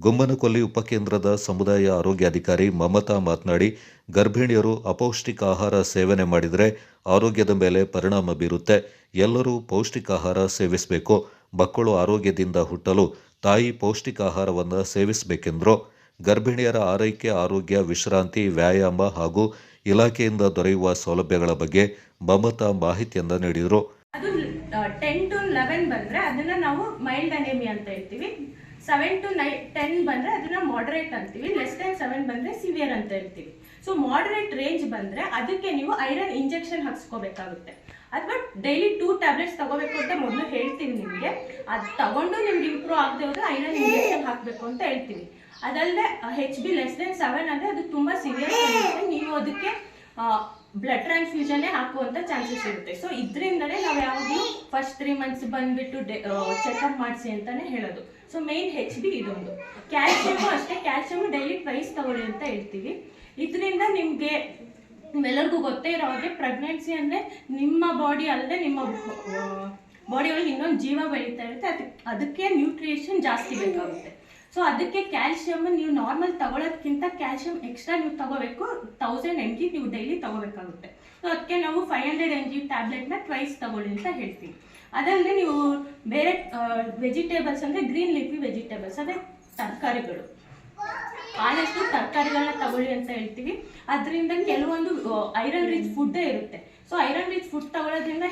ಗೊಮ್ಮನಕೊಲ್ಲಿ ಉಪಕೇಂದ್ರದ ಸಮುದಾಯ ಆರೋಗ್ಯಾಧಿಕಾರಿ ಮಮತಾ ಮಾತನಾಡಿ, ಗರ್ಭಿಣಿಯರು ಅಪೌಷ್ಟಿಕ ಆಹಾರ ಸೇವನೆ ಮಾಡಿದರೆ ಆರೋಗ್ಯದ ಮೇಲೆ ಪರಿಣಾಮ ಬೀರುತ್ತೆ. ಎಲ್ಲರೂ ಪೌಷ್ಟಿಕ ಆಹಾರ ಸೇವಿಸಬೇಕು. ಮಕ್ಕಳು ಆರೋಗ್ಯದಿಂದ ಹುಟ್ಟಲು ತಾಯಿ ಪೌಷ್ಟಿಕ ಆಹಾರವನ್ನು ಸೇವಿಸಬೇಕೆಂದರು. ಗರ್ಭಿಣಿಯರ ಆರೈಕೆ, ಆರೋಗ್ಯ, ವಿಶ್ರಾಂತಿ, ವ್ಯಾಯಾಮ ಹಾಗೂ ಇಲಾಖೆಯಿಂದ ದೊರೆಯುವ ಸೌಲಭ್ಯಗಳ ಬಗ್ಗೆ ಮಮತಾ ಮಾಹಿತಿಯನ್ನು ನೀಡಿದರು. ಅದು 10 to 11 ಬಂದ್ರೆ ಅದನ್ನ ನಾವು ಮೈಲ್ಡ್ ಅನೇಮಿಯಾ ಅಂತ ಹೇಳ್ತೀವಿ. 7 to 10 ಬಂದ್ರೆ ಅದನ್ನ ಮಾಡರೇಟ್ ಅಂತೀವಿ. ಲೆಸ್ ದೆನ್ 7 ಬಂದ್ರೆ ಸಿವಿಯರ್ ಅಂತ ಹೇಳ್ತೀವಿ. ಸೊ ಮಾಡರೇಟ್ ರೇಂಜ್ ಬಂದ್ರೆ ಅದಕ್ಕೆ ನೀವು ಐರನ್ ಇಂಜೆಕ್ಷನ್ ಹಾಕ್ಸ್ಕೋಬೇಕಾಗುತ್ತೆ. ಅಥವಾ ಡೈಲಿ 2 ಟ್ಯಾಬ್ಲೆಟ್ಸ್ ತಗೋಬೇಕು ಅಂತ ಮೊದಲು ಹೇಳ್ತೀವಿ ನಿಮಗೆ. ಅದು ತಗೊಂಡು ನಿಮ್ಗೆ ಇಂಪ್ರೂವ್ ಆಗದೆ ಹೋದ್ರೆ ಐರನ್ ಇಂಜೆಕ್ಷನ್ ಹಾಕಬೇಕು ಅಂತ ಹೇಳ್ತೀವಿ. ಅದಲ್ಲದೆ HB ಲೆಸ್ ದೆನ್ 7 ಅಂದರೆ ಅದು ತುಂಬ ಸಿವಿಯರ್ ಕಂಡೀಷನ್. ನೀವು ಅದಕ್ಕೆ ಬ್ಲಡ್ ಟ್ರಾನ್ಸ್ಫ್ಯೂಷನ್ನೇ ಹಾಕುವಂಥ ಚಾನ್ಸಸ್ ಇರುತ್ತೆ. ಸೊ ಇದರಿಂದಲೇ ನಾವು ಯಾವಾಗಲೂ ಫಸ್ಟ್ 3 months ಬಂದುಬಿಟ್ಟು ಚೆಕಪ್ ಮಾಡಿಸಿ ಅಂತಲೇ ಹೇಳೋದು. ಸೊ ಮೇಯ್ನ್ HB ಇದೊಂದು. ಕ್ಯಾಲ್ಸಿಯಮು ಅಷ್ಟೇ, ಕ್ಯಾಲ್ಸಿಯಮು ಡೈಲಿ ಟ್ವೈಸ್ ತಗೊಳ್ಳಿ ಅಂತ ಹೇಳ್ತೀವಿ. ಇದರಿಂದ ನಿಮಗೆ ನಿಮ್ಮೆಲ್ಲರಿಗೂ ಗೊತ್ತೇ ಇರೋ ಹಾಗೆ ಪ್ರೆಗ್ನೆನ್ಸಿ ಅಂದರೆ ನಿಮ್ಮ ಬಾಡಿ ಅಲ್ಲದೆ ನಿಮ್ಮ ಬಾಡಿ ಒಳಗೆ ಇನ್ನೊಂದು ಜೀವ ಬೆಳೀತಾ ಇರುತ್ತೆ, ಅದಕ್ಕೆ ನ್ಯೂಟ್ರಿಷನ್ ಜಾಸ್ತಿ ಬೇಕಾಗುತ್ತೆ. ಸೊ ಅದಕ್ಕೆ ಕ್ಯಾಲ್ಶಿಯಮ್ ನೀವು ನಾರ್ಮಲ್ ತಗೊಳ್ಳೋದಕ್ಕಿಂತ ಕ್ಯಾಲ್ಶಿಯಂ ಎಕ್ಸ್ಟ್ರಾ ನೀವು ತಗೋಬೇಕು. 1000 mg ನೀವು ಡೈಲಿ ತಗೋಬೇಕಾಗುತ್ತೆ. ಸೊ ಅದಕ್ಕೆ ನಾವು 500 mg ಟ್ಯಾಬ್ಲೆಟ್ನ ಟ್ವೈಸ್ ತಗೊಳ್ಳಿ ಅಂತ ಹೇಳ್ತೀವಿ. ಅದಲ್ಲದೆ ನೀವು ಬೇರೆ ವೆಜಿಟೇಬಲ್ಸ್ ಅಂದರೆ ಗ್ರೀನ್ ಲೀಫಿ ವೆಜಿಟೇಬಲ್ಸ್ ಅಂದರೆ ತರಕಾರಿಗಳು, ಆದಷ್ಟು ತರಕಾರಿಗಳನ್ನ ತಗೊಳ್ಳಿ ಅಂತ ಹೇಳ್ತೀವಿ. ಅದರಿಂದ ಕೆಲವೊಂದು ಐರನ್ ರಿಚ್ ಫುಡ್ಡೇ ಇರುತ್ತೆ. ಸೊ ಐರನ್ ರಿಚ್ ಫುಡ್ ತಗೊಳ್ಳೋದ್ರಿಂದ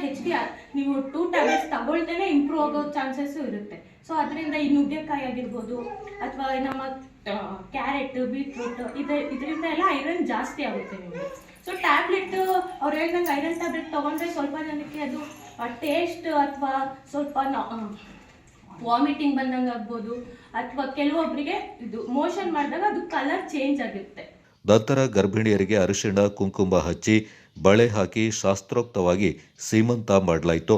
ನೀವು 2 ಟ್ಯಾಬ್ಲೆಟ್ಸ್ ತಗೊಳ್ತೇನೆ ಇಂಪ್ರೂವ್ ಆಗೋ ಚಾನ್ಸಸ್ಸು ಇರುತ್ತೆ. ಸೊ ಅದರಿಂದ ಈ ನುಗ್ಗೆಕಾಯಿ ಆಗಿರ್ಬೋದು ಅಥವಾ ನಮ್ಮ ಕ್ಯಾರೆಟ್, ಬೀಟ್ರೂಟ್ ಇದರಿಂದ ಎಲ್ಲ ಐರನ್ ಜಾಸ್ತಿ ಆಗುತ್ತೆ ನಿಮಗೆ. ಸೊ ಟ್ಯಾಬ್ಲೆಟ್ ಅವ್ರು ಹೇಳ್ದಂಗೆ ಐರನ್ ಟ್ಯಾಬ್ಲೆಟ್ ತೊಗೊಂಡ್ರೆ ಸ್ವಲ್ಪ ಜನಕ್ಕೆ ಅದು ಟೇಸ್ಟ್ ಅಥವಾ ಸ್ವಲ್ಪ ವಾಮಿಟಿಂಗ್ ಬಂದಂಗೆ ಆಗ್ಬೋದು, ಅಥವಾ ಕೆಲವೊಬ್ಬರಿಗೆ ಇದು ಮೋಷನ್ ಮಾಡಿದಾಗ ಅದು ಕಲರ್ ಚೇಂಜ್ ಆಗುತ್ತೆ. ನಂತರ ಗರ್ಭಿಣಿಯರಿಗೆ ಅರಿಶಿಣ ಕುಂಕುಮ ಹಚ್ಚಿ ಬಳೆ ಹಾಕಿ ಶಾಸ್ತ್ರೋಕ್ತವಾಗಿ ಸೀಮಂತ ಮಾಡಲಾಯಿತು.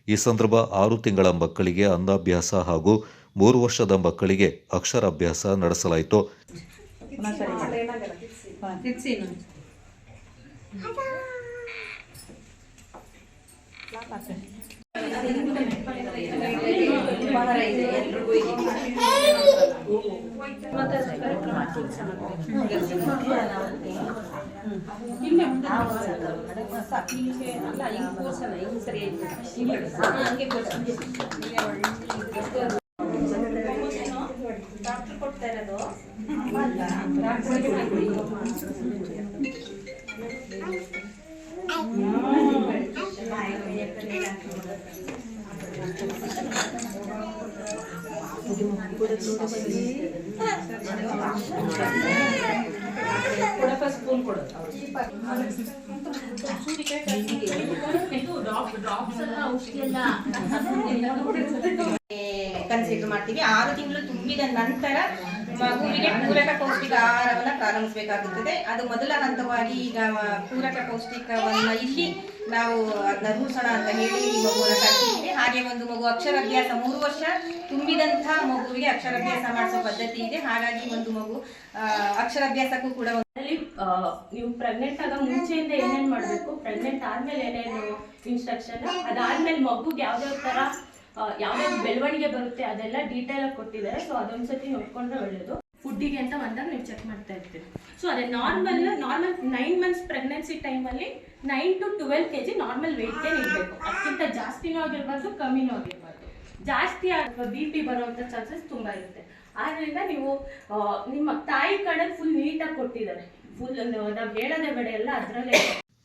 ಈ ಸಂದರ್ಭ 6 ತಿಂಗಳ ಮಕ್ಕಳಿಗೆ ಅನ್ನಾಭ್ಯಾಸ ಹಾಗೂ 3 ವರ್ಷದ ಮಕ್ಕಳಿಗೆ ಅಕ್ಷರಾಭ್ಯಾಸ ನಡೆಸಲಾಯಿತು. ಡಾಕ್ಟರ್ ಕೊಡ್ತಾ ಇರೋದು ಸ್ಪೂನ್ ಕೊಡು. ಕನ್ಸಿಡರ್ ಮಾಡ್ತೀವಿ. 6 ತಿಂಗಳು ತುಂಬಿದ ನಂತರ ಮಗುವಿಗೆ ಪೂರಕ ಪೌಷ್ಟಿಕ ಆಹಾರವನ್ನ ಪ್ರಾರಂಭಿಸಬೇಕಾಗುತ್ತದೆ. ಅದು ಮೊದಲ ಹಂತವಾಗಿ ಈಗ ಪೂರಕ ಪೌಷ್ಟಿಕವನ್ನ ಇಲ್ಲಿ ನಾವು ಅದನ್ನ ರೂಢಿಸೋಣ ಅಂತ ಹೇಳಿ ಈ ಮಗುವನ್ನು ಕಲಿಸಿದ್ದೀವಿ. ಹಾಗೆ ಒಂದು ಮಗು ಅಕ್ಷರಾಭ್ಯಾಸ 3 ವರ್ಷ ತುಂಬಿದಂತಹ ಮಗುವಿಗೆ ಅಕ್ಷರಾಭ್ಯಾಸ ಮಾಡಿಸೋ ಪದ್ಧತಿ ಇದೆ. ಹಾಗಾಗಿ ಒಂದು ಮಗು ಅಕ್ಷರಾಭ್ಯಾಸಕ್ಕೂ ಕೂಡ ನೀವು ಪ್ರೆಗ್ನೆಂಟ್ ಆಗ ಮುಂಚೆಯಿಂದ ಏನೇನು ಮಾಡಬೇಕು, ಪ್ರೆಗ್ನೆಂಟ್ ಆದ್ಮೇಲೆ ಏನೇನು ಇನ್ಸ್ಟ್ರಕ್ಷನ್, ಅದಾದ್ಮೇಲೆ ಮಗುಗೆ ಯಾವ್ಯಾವ ತರ ಯಾವ್ಯಾವ ಬೆಳವಣಿಗೆ ಬರುತ್ತೆ ಅದೆಲ್ಲ ಡೀಟೇಲ್ ಆಗಿ ಕೊಟ್ಟಿದ್ದಾರೆ. ಸೊ ಅದೊಂದ್ಸತಿ ನೋಡ್ಕೊಂಡ್ರೆ ಒಳ್ಳೇದು. ಫುಡ್ಡಿಗೆ ಅಂತ ಬಂದಾಗ ನೀವು ಚೆಕ್ ಮಾಡ್ತಾ ಇರ್ತೀವಿ. ಸೊ ಅದೇ ನಾರ್ಮಲ್ 9 ಮಂತ್ಸ್ ಪ್ರೆಗ್ನೆನ್ಸಿ ಟೈಮಲ್ಲಿ 9 to 12 kg ನಾರ್ಮಲ್ ವೆಯ್ಟ್ಗೆ ನಿಲ್ಬೇಕು. ಅದಕ್ಕಿಂತ ಜಾಸ್ತಿನೂ ಆಗಿರ್ಬಾರ್ದು, ಕಮ್ಮಿನೂ ಆಗಿರ್ಬಾರ್ದು. ಜಾಸ್ತಿ BP ಬರುವಂಥ ಚಾನ್ಸಸ್ ತುಂಬ ಇರುತ್ತೆ. ಆದ್ದರಿಂದ ನೀವು ನಿಮ್ಮ ತಾಯಿ ಕಡೆ ಫುಲ್ ನೀಟಾಗಿ ಕೊಟ್ಟಿದ್ದಾರೆ. ಫುಲ್ ನಾವು ಹೇಳೋದೇ ಬೇಡ, ಎಲ್ಲ ಅದರಲ್ಲೇ.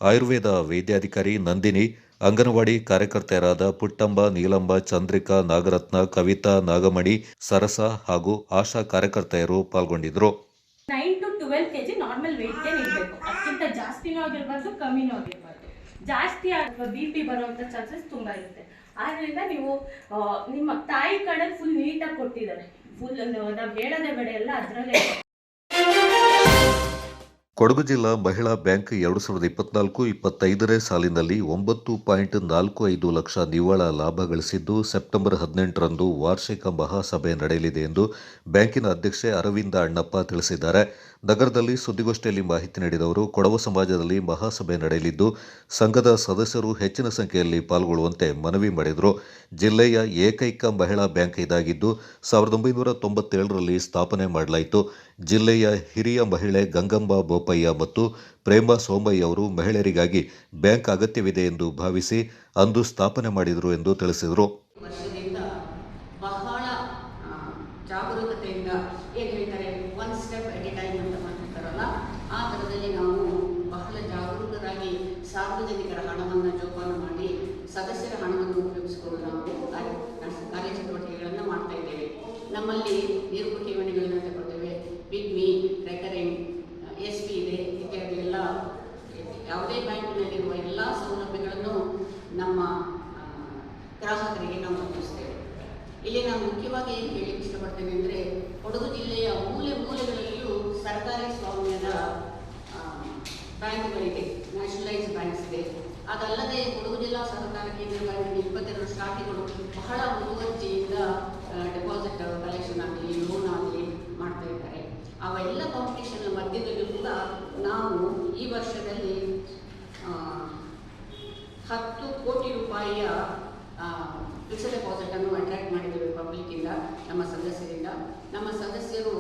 ಆಯುರ್ವೇದ ವೈದ್ಯಾಧಿಕಾರಿ ನಂದಿನಿ, ಅಂಗನವಾಡಿ ಕಾರ್ಯಕರ್ತೆಯರಾದ ಪುಟ್ಟಂಬ, ನೀಲಂಬ, ಚಂದ್ರಿಕಾ, ನಾಗರತ್ನ, ಕವಿತಾ, ನಾಗಮಣಿ, ಸರಸ ಹಾಗೂ ಆಶಾ ಕಾರ್ಯಕರ್ತೆಯರು ಪಾಲ್ಗೊಂಡಿದ್ದರು. 9 to 12 kg ನಾರ್ಮಲ್ ವೆಯ್ಟ್ಗೆ ನಿಲ್ಬೇಕು. ಅದಕ್ಕಿಂತ ಜಾಸ್ತಿನೂ ಆಗಿರ್ಬಾರ್ದು, ಕಮ್ಮಿನೂ ಆಗಿರ್ಬಾರ್ದು. ಜಾಸ್ತಿ BP ಬರುವಂಥ ಚಾನ್ಸಸ್ ತುಂಬ ಇರುತ್ತೆ. ಆದ್ದರಿಂದ ನೀವು ನಿಮ್ಮ ತಾಯಿ ಕಡೆ ಫುಲ್ ನೀಟಾಗಿ ಕೊಟ್ಟಿದ್ದಾರೆ. ಫುಲ್ ನಾವು ಹೇಳೋದೇ ಬೇಡ, ಎಲ್ಲ ಅದರಲ್ಲೇ. ಕೊಡಗು ಜಿಲ್ಲಾ ಮಹಿಳಾ ಬ್ಯಾಂಕ್ 2024-25ನೇ ಸಾಲಿನಲ್ಲಿ 9.45 ಲಕ್ಷ ನಿವ್ವಳ ಲಾಭ ಗಳಿಸಿದ್ದು ಸೆಪ್ಟೆಂಬರ್ 18ರಂದು ವಾರ್ಷಿಕ ಮಹಾಸಭೆ ನಡೆಯಲಿದೆ ಎಂದು ಬ್ಯಾಂಕಿನ ಅಧ್ಯಕ್ಷೆ ಅರವಿಂದ ಅಣ್ಣಪ್ಪ ತಿಳಿಸಿದ್ದಾರೆ. ನಗರದಲ್ಲಿ ಸುದ್ದಿಗೋಷ್ಠಿಯಲ್ಲಿ ಮಾಹಿತಿ ನೀಡಿದವರು, ಕೊಡವ ಸಮಾಜದಲ್ಲಿ ಮಹಾಸಭೆ ನಡೆಯಲಿದ್ದು ಸಂಘದ ಸದಸ್ಯರು ಹೆಚ್ಚಿನ ಸಂಖ್ಯೆಯಲ್ಲಿ ಪಾಲ್ಗೊಳ್ಳುವಂತೆ ಮನವಿ ಮಾಡಿದರು. ಜಿಲ್ಲೆಯ ಏಕೈಕ ಮಹಿಳಾ ಬ್ಯಾಂಕ್ ಇದಾಗಿದ್ದು 1997ರಲ್ಲಿ ಸ್ಥಾಪನೆ ಮಾಡಲಾಯಿತು. ಜಿಲ್ಲೆಯ ಹಿರಿಯ ಮಹಿಳೆ ಗಂಗಮ್ಮ ಬೋಪಯ್ಯ ಮತ್ತು ಪ್ರೇಮ ಸೋಮಯ್ಯ ಅವರು ಮಹಿಳೆಯರಿಗಾಗಿ ಬ್ಯಾಂಕ್ ಅಗತ್ಯವಿದೆ ಎಂದು ಭಾವಿಸಿ ಅಂದು ಸ್ಥಾಪನೆ ಮಾಡಿದರು ಎಂದು ತಿಳಿಸಿದರು. ಬಹಳ ಸರ್ಕಾರಿ ಸ್ವಾಮ್ಯದ ಬ್ಯಾಂಕ್ಗಳಿದೆ, ನ್ಯಾಷನಲೈಸ್ ಬ್ಯಾಂಕ್ಸ್ ಇದೆ. ಅದಲ್ಲದೆ ಕೊಡಗು ಜಿಲ್ಲಾ ಸಹಕಾರ ಕೇಂದ್ರ ಬ್ಯಾಂಕಿನ 22 ಶಾಖೆಗಳು ಬಹಳ ಮುತುವರ್ಜಿಯಿಂದ ಡೆಪಾಸಿಟ್ ಕಲೆಕ್ಷನ್ ಆಗಲಿ, ಲೋನ್ ಆಗಲಿ ಮಾಡ್ತಾ ಇದ್ದಾರೆ. ಅವೆಲ್ಲ ಕಾಂಪಿಟೇಷನ್ ಮಧ್ಯದಲ್ಲೂ ಕೂಡ ನಾವು ಈ ವರ್ಷದಲ್ಲಿ 10 ಕೋಟಿ ರೂಪಾಯಿಯ ಫಿಕ್ಸ್ಡ್ ಡೆಪಾಸಿಟ್ ಅನ್ನು ಅಟ್ರಾಕ್ಟ್ ಮಾಡಿದ್ದೇವೆ ಪಬ್ಲಿಕ್ಕಿಂದ, ನಮ್ಮ ಸದಸ್ಯರಿಂದ. ನಮ್ಮ ಸದಸ್ಯರು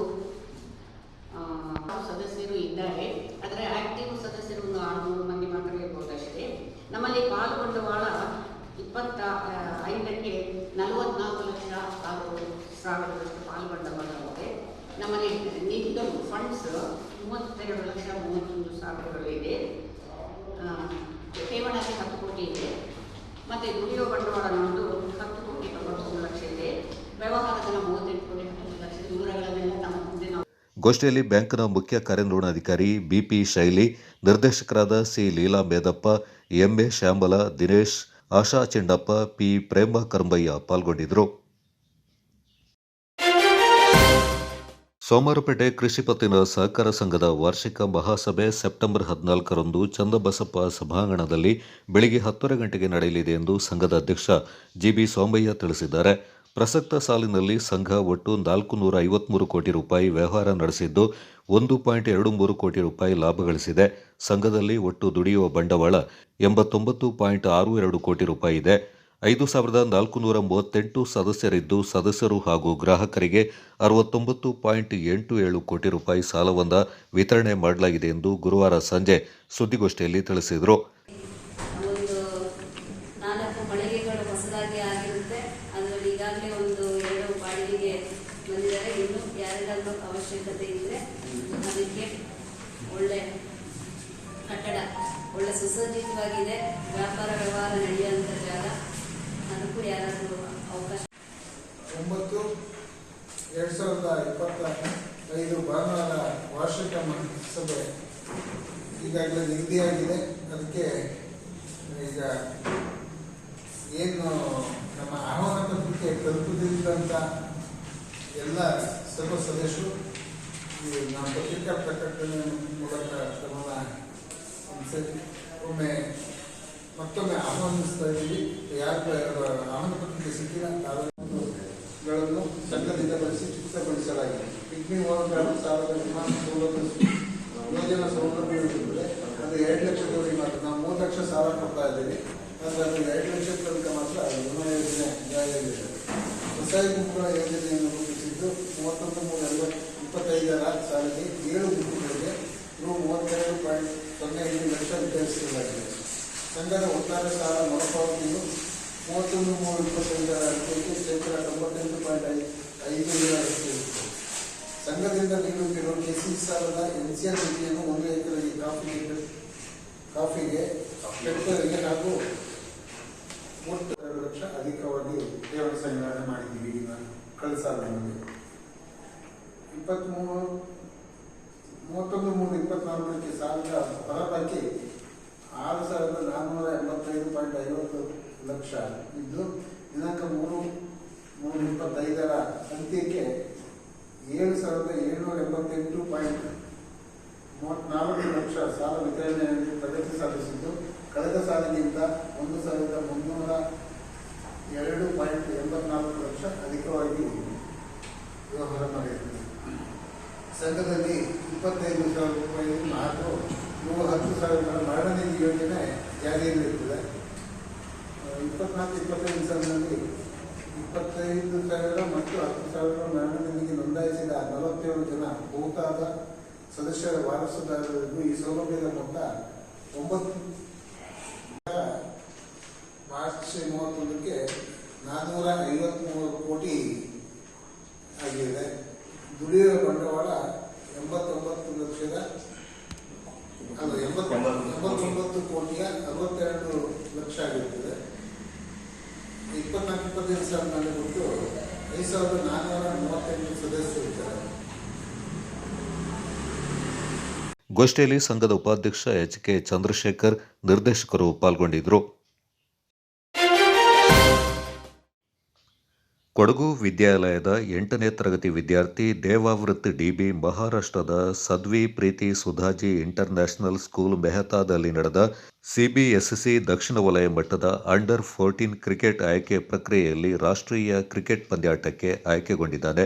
ಇದ್ದಾರೆ, ಆದರೆ ಆಕ್ಟಿವ್ ಸದಸ್ಯರು ಒಂದು 600 ಮಂದಿ ಮಾತ್ರ ಇರ್ಬೋದಷ್ಟೇ. ನಮ್ಮಲ್ಲಿ ಪಾಲು ಬಂಡವಾಳ 25ಕ್ಕೆ 44,06,000 ಪಾಲು ಬಂಡವಾಳ ಇದೆ. ನಮ್ಮಲ್ಲಿ ನಿಧಿಗಳು ಫಂಡ್ಸ್ 32,31,000 ಇದೆ. ಠೇವಣಿ 10 ಕೋಟಿ ಇದೆ. ಮತ್ತು ದುಡಿಯುವ ಬಂಡವಾಳ ನಮ್ಮದು 10 ಕೋಟಿ 91 ಲಕ್ಷ ಇದೆ. ವ್ಯವಹಾರದ 38 ಕೋಟಿ 10 ಲಕ್ಷ. ವಿವರಗಳನ್ನೆಲ್ಲ ನಮ್ಮ ಮುಂದೆ ನಾವು. ಗೋಷ್ಠಿಯಲ್ಲಿ ಬ್ಯಾಂಕ್ನ ಮುಖ್ಯ ಕಾರ್ಯನಿರ್ವಹಣಾಧಿಕಾರಿ ಬಿಪಿ ಶೈಲಿ, ನಿರ್ದೇಶಕರಾದ ಸಿ ಲೀಲಾ ಮೇದಪ್ಪ, ಎಂಎ ಶ್ಯಾಮಲ, ದಿನೇಶ್, ಆಶಾ ಚೆಂಡಪ್ಪ, ಪಿ ಪ್ರೇಮ ಕರಂಬಯ್ಯ ಪಾಲ್ಗೊಂಡಿದ್ದರು. ಸೋಮವಾರಪೇಟೆ ಕೃಷಿ ಪತ್ತಿನ ಸಹಕಾರ ಸಂಘದ ವಾರ್ಷಿಕ ಮಹಾಸಭೆ ಸೆಪ್ಟೆಂಬರ್ 14ರಂದು ಚಂದಬಸಪ್ಪ ಸಭಾಂಗಣದಲ್ಲಿ ಬೆಳಗ್ಗೆ 10 ಗಂಟೆಗೆ ನಡೆಯಲಿದೆ ಎಂದು ಸಂಘದ ಅಧ್ಯಕ್ಷ ಜಿಬಿ ಸೋಮಯ್ಯ ತಿಳಿಸಿದ್ದಾರೆ. ಪ್ರಸಕ್ತ ಸಾಲಿನಲ್ಲಿ ಸಂಘ ಒಟ್ಟು 453 ಕೋಟಿ ರೂಪಾಯಿ ವ್ಯವಹಾರ ನಡೆಸಿದ್ದು 1.23 ಕೋಟಿ ರೂಪಾಯಿ ಲಾಭ ಗಳಿಸಿದೆ. ಸಂಘದಲ್ಲಿ ಒಟ್ಟು ದುಡಿಯುವ ಬಂಡವಾಳ 89.62 ಕೋಟಿ ರೂಪಾಯಿ ಇದೆ. 5,438 ಸದಸ್ಯರಿದ್ದು ಸದಸ್ಯರು ಹಾಗೂ ಗ್ರಾಹಕರಿಗೆ 69.87 ಕೋಟಿ ರೂಪಾಯಿ ಸಾಲವನ್ನು ವಿತರಣೆ ಮಾಡಲಾಗಿದೆ ಎಂದು ಗುರುವಾರ ಸಂಜೆ ಸುದ್ದಿಗೋಷ್ಠಿಯಲ್ಲಿ ತಿಳಿಸಿದರು. ಒಂದು 4 ಮಳಿಗೆಗಳು ಹೊಸದಾಗಿ ಆಗಿರುತ್ತೆ. ಅದರಲ್ಲಿ ಈಗಾಗಲೇ ಒಂದು 2 ಬಾಡಿಗೆಗೆ ಬಂದಿದ್ದಾರೆ. ಇನ್ನು ಯಾರಿಗಾದ್ರೂ ಅವಶ್ಯಕತೆ ಇದ್ದರೆ ಅದಕ್ಕೆ ಒಳ್ಳೆ ಕಟ್ಟಡ, ಒಳ್ಳೆ ಸುಸಜ್ಜಿತವಾಗಿದೆ, ವ್ಯಾಪಾರ ವ್ಯವಹಾರ ನಡೆಯುವಂಥ ಜಾಗ, ಅದಕ್ಕೂ ಯಾರಾದರೂ ಅವಕಾಶ. 9/2025 ಭಾನುವಾರ ವಾರ್ಷಿಕ ಸಭೆ ಈಗಾಗಲೇ ನಿಗದಿಯಾಗಿದೆ. ಅದಕ್ಕೆ ಈಗ ಏನು ನಮ್ಮ ಆಹ್ವಾನ ಪತ್ರಿಕೆ ತಲುಪದಿದ್ದಂಥ ಎಲ್ಲ ಸರ್ವ ಸದಸ್ಯರು ನಮ್ಮ ಪತ್ರಿಕಾ ಪ್ರಕಟಣೆ ಮೂಲಕ ತಮ್ಮನ್ನು ಮತ್ತೊಮ್ಮೆ ಆಹ್ವಾನಿಸ್ತಾ ಇದ್ದೀವಿ. ಯಾರು ಆಹ್ವಾನ ಪತ್ರಿಕೆ ಸಿಕ್ಕಿಲ್ಲ ಗಳನ್ನು ಸಂಘದಿಂದ ಬಳಸಿ ಚಿತ್ರಪಡಿಸಲಾಗಿದೆ. ಪಿಗ್ಮಿ ಹೋರಾಟ ಸಾಲದ ವಿಮಾನ ಸೌಲಭ್ಯ ಯೋಜನಾ ಸೌಲಭ್ಯವಿರುತ್ತದೆ. ಅದು 2 ಲಕ್ಷದವರೆಗೆ ಮಾತ್ರ. ನಾವು 3 ಲಕ್ಷ ಸಾಲ ಕೊಡ್ತಾ ಇದ್ದೀವಿ. ಆದರೆ ಅದು 2 ಲಕ್ಷ ತನಕ ಮಾತ್ರ ವಿಮಾ ಯೋಜನೆ ಜಾರಿಯಲ್ಲಿದೆ. ಸ್ವಸಹಾಯ ಗುಂಪುಗಳ ಯೋಜನೆಯನ್ನು ರೂಪಿಸಿದ್ದು 31/3/25 ಸಾಲಿಗೆ 7 ಗುಂಪುಗಳಿಗೆ ರೂ 32.05 ಲಕ್ಷ ವಿತರಿಸಲಾಗಿದೆ. ಸಂಘದ ಒಟ್ಟಾರೆ ಸಾಲ ಮರುಪಾವತಿಯು 31/3/25 ಶೇಕಡ 98.5 ಸಂಘದಿಂದ ನೀಡುತ್ತಿರುವ ಕೆಸಿ ಸಾಲದ ಎನ್ಸಿಆರ್ ನಿಧಿಯನ್ನು 1 ಎಕರೆಗೆ ಕಾಫಿಗೆ ಹೆಕ್ಟೇರಿಗೆ ಹಾಗೂ ಒಟ್ಟು 2 ಲಕ್ಷ ಅಧಿಕವಾಗಿ ಠೇವಣಿ ಸಂಗ್ರಹಣೆ ಮಾಡಿದ್ದೀವಿ. ಈಗ ಕಳೆದ ಸಾಲಿನಲ್ಲಿ 31/3/24 ಸಾಲದ ಹೊರಬಾಕಿ 6,485.50 ಲಕ್ಷ ಇದ್ದು ದಿನಾಂಕ 3/3/25 ಅಂತ್ಯಕ್ಕೆ 7,788.34 ಲಕ್ಷ ಸಾಲ ವಿತರಣೆಯಲ್ಲಿ ಪ್ರಗತಿ ಸಾಧಿಸಿದ್ದು ಕಳೆದ ಸಾಲಿಗಿಂತ 1,302.84 ಲಕ್ಷ ಅಧಿಕವಾಗಿ ವ್ಯವಹಾರ ಮಾಡಿದೆ. ಸಂಘದಲ್ಲಿ 25,000 ರೂಪಾಯಿ ಹಾಗೂ 10,000 ಮರಣ ನಿಧಿ ಯೋಜನೆ ಜಾರಿಯಲ್ಲಿರುತ್ತದೆ. 24-25 ಸಾಲಿನಲ್ಲಿ 25,000 ಮತ್ತು 10,000 ಮರಣ ನಿಧಿಗೆ ನೋಂದಾಯಿಸಿದ 47 ಜನ ಬಹುತಾದ ಸದಸ್ಯರ ವಾರಸುದಾರರಿಗೂ ಈ ಸೌಲಭ್ಯದ ಮೊತ್ತ 9 ಮಾರ್ಚ್ 31ಕ್ಕೆ 453 ಕೋಟಿ ಆಗಿದೆ. ದುಡಿಯುವ ಬಂಡವಾಳ 89 ಕೋಟಿಯ 62 ಲಕ್ಷ ಆಗಿರುತ್ತದೆ. 24-25 ಸಾಲಿನಲ್ಲಿ ಬಿಟ್ಟು 5,438 ಸದಸ್ಯರು ಇದ್ದಾರೆ. ಗೋಷ್ಠಿಯಲ್ಲಿ ಸಂಘದ ಉಪಾಧ್ಯಕ್ಷ ಎಚ್.ಕೆ. ಚಂದ್ರಶೇಖರ್, ನಿರ್ದೇಶಕರು ಪಾಲ್ಗೊಂಡಿದ್ದರು. ಕೊಡಗು ವಿದ್ಯಾಲಯದ 8ನೇ ತರಗತಿ ವಿದ್ಯಾರ್ಥಿ ದೇವಾವೃತ್ ಡಿಬಿ ಮಹಾರಾಷ್ಟ್ರದ ಸದ್ವಿ ಪ್ರೀತಿ ಸುಧಾಜಿ ಇಂಟರ್ನ್ಯಾಷನಲ್ ಸ್ಕೂಲ್ ಮೆಹತಾದಲ್ಲಿ ನಡೆದ ಸಿಬಿಎಸ್ಇ ದಕ್ಷಿಣ ವಲಯ ಮಟ್ಟದ ಅಂಡರ್ 14 ಕ್ರಿಕೆಟ್ ಆಯ್ಕೆ ಪ್ರಕ್ರಿಯೆಯಲ್ಲಿ ರಾಷ್ಟ್ರೀಯ ಕ್ರಿಕೆಟ್ ಪಂದ್ಯಾಟಕ್ಕೆ ಆಯ್ಕೆಗೊಂಡಿದ್ದಾನೆ.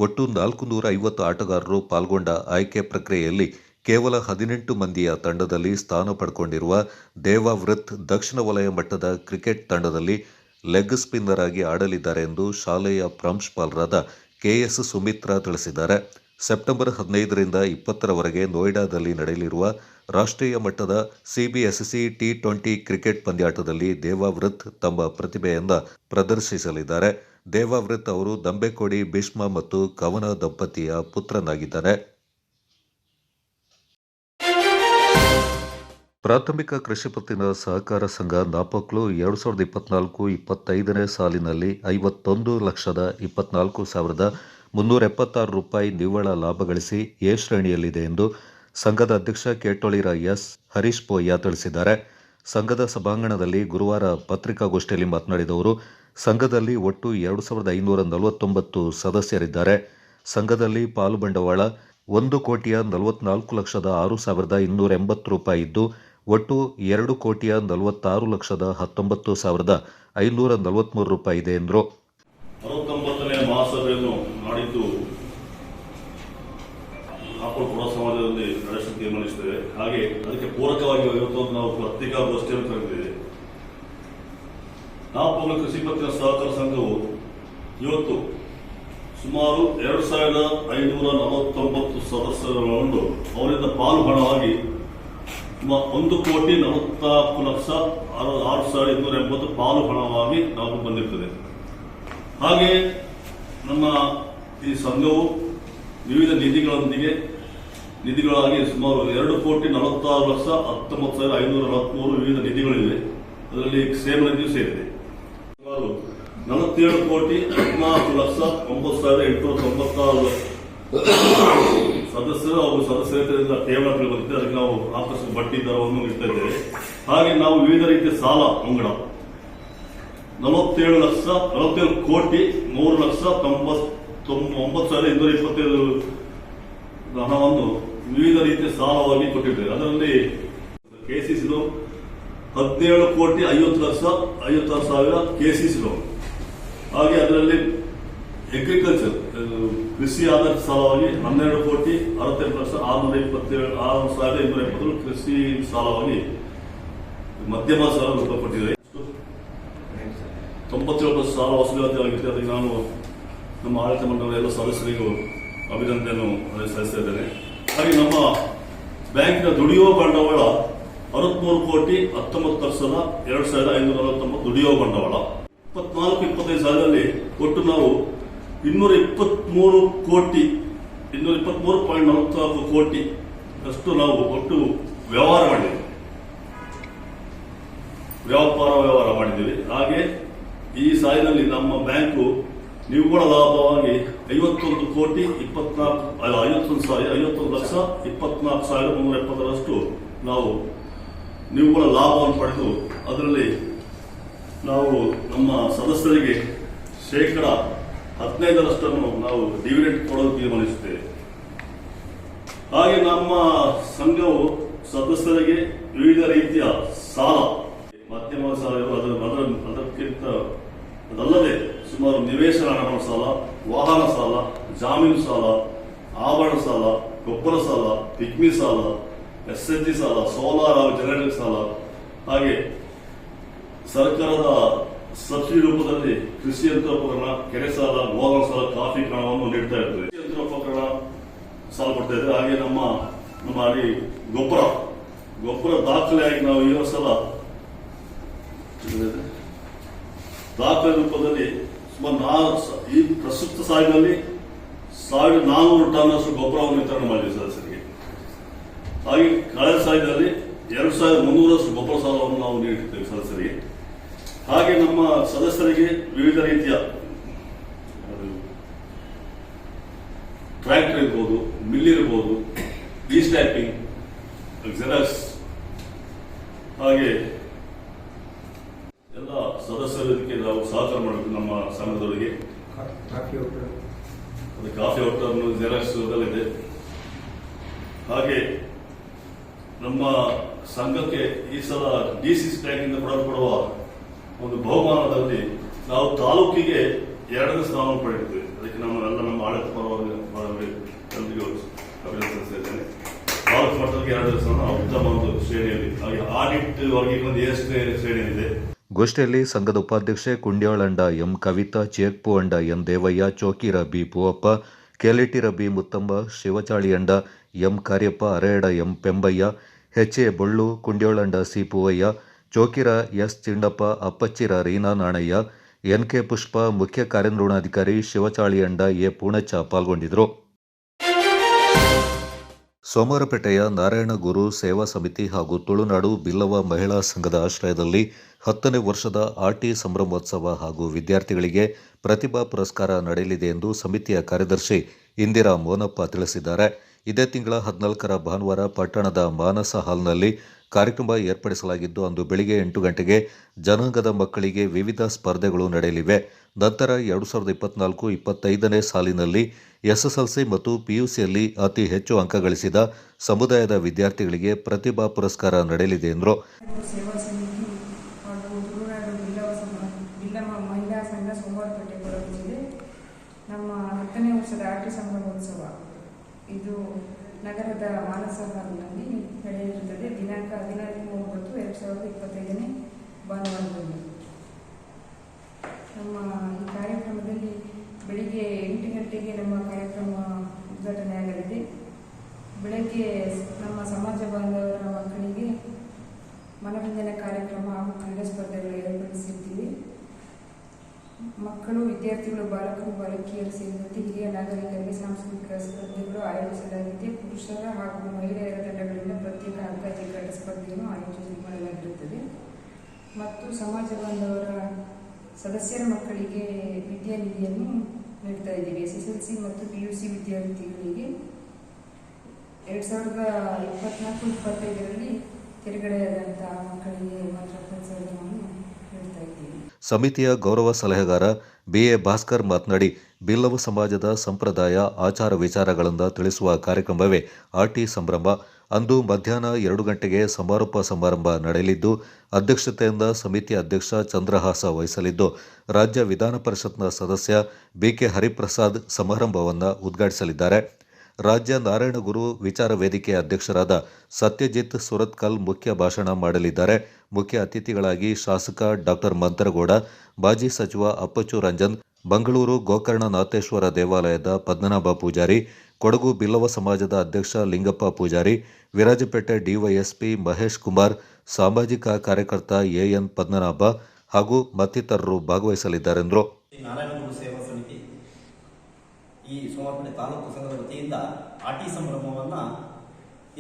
ಒಟ್ಟು 450 ಆಟಗಾರರು ಪಾಲ್ಗೊಂಡ ಆಯ್ಕೆ ಪ್ರಕ್ರಿಯೆಯಲ್ಲಿ ಕೇವಲ 18 ಮಂದಿಯ ತಂಡದಲ್ಲಿ ಸ್ಥಾನ ಪಡ್ಕೊಂಡಿರುವ ದೇವಾವೃತ್ ದಕ್ಷಿಣ ವಲಯ ಮಟ್ಟದ ಕ್ರಿಕೆಟ್ ತಂಡದಲ್ಲಿ ಲೆಗ್ ಸ್ಪಿನ್ನರ್ ಆಗಿ ಆಡಲಿದ್ದಾರೆ ಎಂದು ಶಾಲೆಯ ಪ್ರಾಂಶುಪಾಲರಾದ ಕೆಎಸ್ ಸುಮಿತ್ರಾ ತಿಳಿಸಿದ್ದಾರೆ. ಸೆಪ್ಟೆಂಬರ್ 15ರಿಂದ 20ರವರೆಗೆ ನೋಯ್ಡಾದಲ್ಲಿ ನಡೆಯಲಿರುವ ರಾಷ್ಟ್ರೀಯ ಮಟ್ಟದ ಸಿಬಿಎಸ್ಇ T20 ಕ್ರಿಕೆಟ್ ಪಂದ್ಯಾಟದಲ್ಲಿ ದೇವಾವೃತ್ ತಮ್ಮ ಪ್ರತಿಭೆಯನ್ನು ಪ್ರದರ್ಶಿಸಲಿದ್ದಾರೆ. ದೇವಾವೃತ್ ಅವರು ದಂಬೆಕೋಡಿ ಭೀಷ್ಮ ಮತ್ತು ಕವನ ದಂಪತಿಯ ಪುತ್ರನಾಗಿದ್ದಾರೆ. ಪ್ರಾಥಮಿಕ ಕೃಷಿ ಪತ್ತಿನ ಸಹಕಾರ ಸಂಘ ನಾಪಕ್ಲು 2024-25ನೇ ಸಾಲಿನಲ್ಲಿ 51,24,376 ರೂಪಾಯಿ ನಿವ್ವಳ ಲಾಭ ಗಳಿಸಿ ಎ ಶ್ರೇಣಿಯಲ್ಲಿದೆ ಎಂದು ಸಂಘದ ಅಧ್ಯಕ್ಷ ಕೇಟೊಳಿರ ಎಸ್ ಹರೀಶ್ ಪೋಯ್ಯ ತಿಳಿಸಿದ್ದಾರೆ. ಸಂಘದ ಸಭಾಂಗಣದಲ್ಲಿ ಗುರುವಾರ ಪತ್ರಿಕಾಗೋಷ್ಠಿಯಲ್ಲಿ ಮಾತನಾಡಿದ ಅವರು, ಸಂಘದಲ್ಲಿ ಒಟ್ಟು 2,549 ಸದಸ್ಯರಿದ್ದಾರೆ. ಸಂಘದಲ್ಲಿ ಪಾಲು ಬಂಡವಾಳ 1,44,06,280 ರೂಪಾಯಿ ಇದ್ದು, ಒಟ್ಟು 2,46,19,543 ರೂಪಾಯಿ ಇದೆ ಎಂದರು. 69ನೇ ಮಹಾಸಭೆಯನ್ನು ನಾಡಿದ್ದು ನಾಪೋಲ್ ಪುರ ಸಮಾಜದಲ್ಲಿ ನಡೆಸಲು ತೀರ್ಮಾನಿಸಿದ್ದೇವೆ. ಹಾಗೆ ಅದಕ್ಕೆ ಪೂರಕವಾಗಿ ಇವತ್ತು ನಾವು ಪತ್ರಿಕಾಗೋಷ್ಠಿಯನ್ನು ಕರೆದಿದ್ದೇವೆ. ನಾಪೋಲ್ ಕೃಷಿ ಪತ್ತಿನ ಸಹಕಾರ ಸಂಘವು ಇವತ್ತು ಸುಮಾರು 2,549 ಸದಸ್ಯರುಗಳನ್ನು ಅವರಿಂದ ಪಾಲು ಹಣವಾಗಿ 1,44,06,280 ಪಾಲು ಹಣವಾಗಿ ನಾವು ಬಂದಿರ್ತದೆ. ಹಾಗೆ ನಮ್ಮ ಈ ಸಂಘವು ವಿವಿಧ ನಿಧಿಗಳಾಗಿ ಸುಮಾರು 2,46,19,543 ವಿವಿಧ ನಿಧಿಗಳಿವೆ. ಅದರಲ್ಲಿ ಕ್ಷೇಮ ನಿಧಿಯೂ ಸೇರಿದೆ. ಸುಮಾರು 47,14,09,896 ಸದಸ್ಯರು ಅವರು ಸದಸ್ಯರಿಂದ ಠೇವಣಿಗಳು ಬಂದಿದೆ. ಅದಕ್ಕೆ ನಾವು ಆಕರ್ಷಕ ಬಡ್ಡಿ ದರವನ್ನು ನೀಡ್ತಾ ಇದ್ದೇವೆ. ಹಾಗೆ ನಾವು ವಿವಿಧ ರೀತಿಯ ಸಾಲ ಮುಂಗಡ 47,03,09,827 ಹಣವನ್ನು ವಿವಿಧ ರೀತಿಯ ಸಾಲವಾಗಿ ಕೊಟ್ಟಿದ್ದೇವೆ. ಅದರಲ್ಲಿ ಕೆಸಿಸಿ ಲೋನ್ 17,50,56,000 ಕೆಸಿಸಿ ಲೋನ್. ಹಾಗೆ ಅದರಲ್ಲಿ ಅಗ್ರಿಕಲ್ಚರ್ ಕೃಷಿ ಆಧಾರಿತ ಸಾಲವಾಗಿ 12,68,627,6,270 ಕೃಷಿ ಸಾಲವಾಗಿ ಮಧ್ಯಮ ಸಾಲ ರೂಪಪಟ್ಟಿದೆ. 97% ಸಾಲ ವಸೂಲಾತಿಯಾಗಿದೆ. ಅದಕ್ಕೆ ನಾನು ನಮ್ಮ ಆಡಳಿತ ಮಂಡಲದ ಎಲ್ಲ ಸದಸ್ಯರಿಗೂ ಅಭಿನಂದನೆಯನ್ನು ಸಲ್ಲಿಸ್ತಾ ಇದ್ದೇನೆ. ಹಾಗೆ ನಮ್ಮ ಬ್ಯಾಂಕಿನ ದುಡಿಯುವ ಬಂಡವಾಳ 63,19,02,549 ದುಡಿಯುವ ಬಂಡವಾಳ. 24-25 ಸಾಲದಲ್ಲಿ ಒಟ್ಟು ನಾವು 223.44 ಕೋಟಿ ಅಷ್ಟು ನಾವು ಒಟ್ಟು ವ್ಯವಹಾರ ಮಾಡಿದ್ದೀವಿ. ಹಾಗೆ ಈ ಸಾಲಿನಲ್ಲಿ ನಮ್ಮ ಬ್ಯಾಂಕು ನಿವ್ವಳ ಲಾಭವಾಗಿ 51,24,370 ನಾವು ನಿವ್ವಳ ಲಾಭವನ್ನು ಪಡೆದು ಅದರಲ್ಲಿ ನಾವು ನಮ್ಮ ಸದಸ್ಯರಿಗೆ ಶೇಕಡ 15% ನಾವು ಡಿವಿಡೆಂಡ್ ಕೊಡಲು ತೀರ್ಮಾನಿಸುತ್ತೇವೆ. ಹಾಗೆ ನಮ್ಮ ಸಂಘವು ಸದಸ್ಯರಿಗೆ ವಿವಿಧ ರೀತಿಯ ಸಾಲ, ಮಧ್ಯಮ ಸಾಲ, ಅದಕ್ಕಿಂತ ಅದಲ್ಲದೆ ಸುಮಾರು ನಿವೇಶನ ಹಣ ಸಾಲ, ವಾಹನ ಸಾಲ, ಜಾಮೀನು ಸಾಲ, ಆಭರಣ ಸಾಲ, ಗೊಬ್ಬರ ಸಾಲ, ಪಿಗ್ಮಿ ಸಾಲ, SHG ಸಾಲ, ಸೋಲಾರ್ ಹಾಗೂ ಜನರೇಟರ್ ಸಾಲ, ಹಾಗೆ ಸರ್ಕಾರದ ಸಬ್ಸಿಡಿ ರೂಪದಲ್ಲಿ ಕೃಷಿ ಯಂತ್ರೋಪಕರಣ, ಕೆರೆ ಸಾಲ, ಗೋದಾಮ ಸಾಲ, ಕಾಫಿ ಹಣವನ್ನು ನೀಡ್ತಾ ಇರ್ತದೆ. ಯಂತ್ರೋಪಕರಣ ಸಾಲ ಕೊಡ್ತಾ ಇದ್ದೇವೆ. ಹಾಗೆ ನಮ್ಮ ಗೊಬ್ಬರ ದಾಖಲೆಯಾಗಿ ನಾವು ಈ ಸಲ ದಾಖಲೆ ರೂಪದಲ್ಲಿ ಸುಮಾರು ಈ ಪ್ರಸ್ತುತ ಸಾಲಿನಲ್ಲಿ 1,400 ಟನ್ ಅಷ್ಟು ಗೊಬ್ಬರವನ್ನು ವಿತರಣೆ ಮಾಡಿದೆ ಸದಸ್ಯರಿಗೆ. ಹಾಗೆ ಕಳೆದ ಸಾಲಿನಲ್ಲಿ 2,300 ಗೊಬ್ಬರ ಸಾಲವನ್ನು ನಾವು ನೀಡಿರ್ತೇವೆ ಸದಸ್ಯರಿಗೆ. ಹಾಗೆ ನಮ್ಮ ಸದಸ್ಯರಿಗೆ ವಿವಿಧ ರೀತಿಯ ಟ್ರ್ಯಾಕ್ಟರ್ ಇರ್ಬೋದು, ಮಿಲ್ ಇರ್ಬೋದು, ಸ್ಟ್ಯಾಪಿಂಗ್, ಜೆರಾಕ್ಸ್, ಹಾಗೆ ಎಲ್ಲ ಸದಸ್ಯರು ಇದಕ್ಕೆ ನಾವು ಸಹಕಾರ ಮಾಡಬೇಕು. ನಮ್ಮ ಸಂಘದವರಿಗೆ ಒಂದು ಕಾಫಿ ಹೋಟೆಲ್ ಜೆರಾಕ್ಸ್ ಅದೆಲ್ಲ ಇದೆ. ಹಾಗೆ ನಮ್ಮ ಸಂಘಕ್ಕೆ ಈ ಸಲ DCC ಬ್ಯಾಂಕಿಂದ ಕೊಡಲ್ಪಡುವ ಒಂದು ಬಹುಮಾನದಲ್ಲಿ ನಾವು ತಾಲೂಕಿಗೆ 2ನೇ ಸ್ಥಾನವನ್ನು ಪಡೆದಿದ್ದೇವೆ. ಅದಕ್ಕೆ ನಮ್ಮ ಆಡಳಿತ ಪರವಾಗಿ ಎಲ್ಲರಿಗೂ ಅಭಿನಂದಿಸ್ತಾ ಇದ್ದೇನೆ. ತಾಲೂಕು ಮಟ್ಟಕ್ಕೆ 2ನೇ ಸ್ಥಾನ ಉತ್ತಮ ಒಂದು ಶ್ರೇಣಿಯಲ್ಲಿ, ಹಾಗೆ ಆಡಿಟ್ ವರ್ಗೀಕರಣ A ಶ್ರೇಣಿಯಲ್ಲಿದೆ. ಗೋಷ್ಠಿಯಲ್ಲಿ ಸಂಘದ ಉಪಾಧ್ಯಕ್ಷೆ Kundyalanda M Kavitha, Chekpanda N Devaiah, Chokira B Poovappa, Kelitira B Muthamba, Shivachaliyanda M Kariappa, Areyada M Pembaiah, HA Bollu, Kundyolanda C Poovaiah, Chokira S Chindappa, Appachira Reena Nanaiah, NK Pushpa, ಮುಖ್ಯ ಕಾರ್ಯನಿರ್ವಹಣಾಧಿಕಾರಿ ಶಿವಚಾಳಿಯಂಡ ಎ ಪೂಣಚ್ಚ ಪಾಲ್ಗೊಂಡಿದ್ದರು. ಸೋಮವಾರಪೇಟೆಯ ನಾರಾಯಣಗುರು ಸೇವಾ ಸಮಿತಿ ಹಾಗೂ ತುಳುನಾಡು ಬಿಲ್ಲವ ಮಹಿಳಾ ಸಂಘದ ಆಶ್ರಯದಲ್ಲಿ 10ನೇ ವರ್ಷದ ಆರ್ಟಿ ಸಂಭ್ರಮೋತ್ಸವ ಹಾಗೂ ವಿದ್ಯಾರ್ಥಿಗಳಿಗೆ ಪ್ರತಿಭಾ ಪುರಸ್ಕಾರ ನಡೆಯಲಿದೆ ಎಂದು ಸಮಿತಿಯ ಕಾರ್ಯದರ್ಶಿ ಇಂದಿರಾ ಮೋನಪ್ಪ ತಿಳಿಸಿದ್ದಾರೆ. ಇದೇ ತಿಂಗಳ 14ರ ಭಾನುವಾರ ಪಟ್ಟಣದ ಮಾನಸ ಹಾಲ್ನಲ್ಲಿ ಕಾರ್ಯಕ್ರಮ ಏರ್ಪಡಿಸಲಾಗಿದ್ದು, ಅಂದು ಬೆಳಿಗ್ಗೆ 8 ಗಂಟೆಗೆ ಜನಾಂಗದ ಮಕ್ಕಳಿಗೆ ವಿವಿಧ ಸ್ಪರ್ಧೆಗಳು ನಡೆಯಲಿವೆ. ನಂತರ 2024-25ನೇ ಸಾಲಿನಲ್ಲಿ SSLC ಮತ್ತು PUCಯಲ್ಲಿ ಅತಿ ಹೆಚ್ಚು ಅಂಕ ಗಳಿಸಿದ ಸಮುದಾಯದ ವಿದ್ಯಾರ್ಥಿಗಳಿಗೆ ಪ್ರತಿಭಾ ಪುರಸ್ಕಾರ ನಡೆಯಲಿದೆ ಎಂದರು. ಸೇವಾ ಸಮಿತಿ ಹಾಗೂ ತುಳುನಾಡು ಬಿಲ್ಲವ ಮಹಿಳಾ ಸಂಘ ಸೋಮವಾರಪೇಟೆ ಕೊಡಗು ಜಿಲ್ಲೆ ನಮ್ಮ 10ನೇ ವರ್ಷದ ಆರ್ಟಿ ಸಂಭ್ರಮೋತ್ಸವ ಇದು ನಗರದ ಮಾನಸ ಹಾಲ್ನಲ್ಲಿ ನಡೆಯಲಿರುತ್ತದೆ. ದಿನಾಂಕ 15/9/2025ನೇ ಭಾನುವಾರದಲ್ಲಿ. ನಮ್ಮ ಈ ಕಾರ್ಯಕ್ರಮದಲ್ಲಿ ಬೆಳಿಗ್ಗೆ 8 ಗಂಟೆಗೆ ನಮ್ಮ ಕಾರ್ಯಕ್ರಮ ಉದ್ಘಾಟನೆ ಆಗಲಿದೆ. ಬೆಳಗ್ಗೆ ನಮ್ಮ ಸಮಾಜ ಬಾಂಧವರ ಮಕ್ಕಳಿಗೆ ಮನರಂಜನಾ ಕಾರ್ಯಕ್ರಮ ಹಾಗೂ ಕ್ರೀಡಾ ಸ್ಪರ್ಧೆಗಳು ಏರ್ಪಡಿಸಿರ್ತೀವಿ. ಮಕ್ಕಳು, ವಿದ್ಯಾರ್ಥಿಗಳು, ಬಾಲಕರು, ಬಾಲಕಿಯರು ಸೇರಿದಂತೆ ಹಿರಿಯ ನಾಗರಿಕರಿಗೆ ಸಾಂಸ್ಕೃತಿಕ ಸ್ಪರ್ಧೆಗಳು ಆಯೋಜಿಸಲಾಗಿದೆ. ಪುರುಷರ ಹಾಗೂ ಮಹಿಳೆಯರ ತಂಡಗಳಿಂದ ಪ್ರತ್ಯೇಕ ಅಂಕ ಜಿಗ್ಗಾಟ ಸ್ಪರ್ಧೆಯನ್ನು ಮಾಡಲಾಗಿರುತ್ತದೆ ಮತ್ತು ಸಮಾಜ ಬಾಂಧವರ ಸದಸ್ಯರ ಮಕ್ಕಳಿಗೆ ವಿದ್ಯಾನಿಧಿಯನ್ನು ನೀಡ್ತಾ ಇದ್ದೀವಿ. SSLC ಮತ್ತು PUC ವಿದ್ಯಾರ್ಥಿಗಳಿಗೆ 2024-25ರಲ್ಲಿ ತೆರಗಡೆಯಾದಂತಹ ಮಕ್ಕಳಿಗೆ ಮಾತ್ರ ಪ್ರೋತ್ಸಾಹವನ್ನು ನೀಡ್ತಾ ಇದ್ದೀವಿ. ಸಮಿತಿಯ ಗೌರವ ಸಲಹೆಗಾರ BA ಭಾಸ್ಕರ್ ಮಾತನಾಡಿ, ಬಿಲ್ಲವ ಸಮಾಜದ ಸಂಪ್ರದಾಯ, ಆಚಾರ ವಿಚಾರಗಳಿಂದ ತಿಳಿಸುವ ಕಾರ್ಯಕ್ರಮವೇ ಆರ್ಟಿ ಸಂಭ್ರಮ. ಅಂದು ಮಧ್ಯಾಹ್ನ 2 ಗಂಟೆಗೆ ಸಮಾರೋಪ ಸಮಾರಂಭ ನಡೆಯಲಿದ್ದು, ಅಧ್ಯಕ್ಷತೆಯಿಂದ ಸಮಿತಿ ಅಧ್ಯಕ್ಷ ಚಂದ್ರಹಾಸ ವಹಿಸಲಿದ್ದು, ರಾಜ್ಯ ವಿಧಾನ ಪರಿಷತ್ನ ಸದಸ್ಯ BK ಹರಿಪ್ರಸಾದ್ ಸಮಾರಂಭವನ್ನು ಉದ್ಘಾಟಿಸಲಿದ್ದಾರೆ. ರಾಜ್ಯ ನಾರಾಯಣಗುರು ವಿಚಾರ ವೇದಿಕೆ ಅಧ್ಯಕ್ಷರಾದ ಸತ್ಯಜಿತ್ ಸುರತ್ಕಲ್ ಮುಖ್ಯ ಭಾಷಣ ಮಾಡಲಿದ್ದಾರೆ. ಮುಖ್ಯ ಅತಿಥಿಗಳಾಗಿ ಶಾಸಕ ಡಾ ಮಂತರಗೌಡ, ಮಾಜಿ ಸಚಿವ ಅಪ್ಪಚ್ಚು ರಂಜನ್, ಮಂಗಳೂರು ಗೋಕರ್ಣನಾಥೇಶ್ವರ ದೇವಾಲಯದ ಪದ್ಮನಾಭ ಪೂಜಾರಿ, ಕೊಡಗು ಬಿಲ್ಲವ ಸಮಾಜದ ಅಧ್ಯಕ್ಷ ಲಿಂಗಪ್ಪ ಪೂಜಾರಿ, ವಿರಾಜಪೇಟೆ DYSP ಮಹೇಶ್ ಕುಮಾರ್, ಸಾಮಾಜಿಕ ಕಾರ್ಯಕರ್ತ AN ಪದ್ಮನಾಭ ಹಾಗೂ ಮತ್ತಿತರರು ಭಾಗವಹಿಸಲಿದ್ದಾರೆಂದರು. ನಾರಾಯಣಗುರು ಸೇವಾ ಸಮಿತಿ ಈ ಸೋಮವಾರಪೇಟೆ ತಾಲೂಕು ಸಂಘದ ವತಿಯಿಂದ ಆರ್ಟಿ ಸಂಭ್ರಮವನ್ನು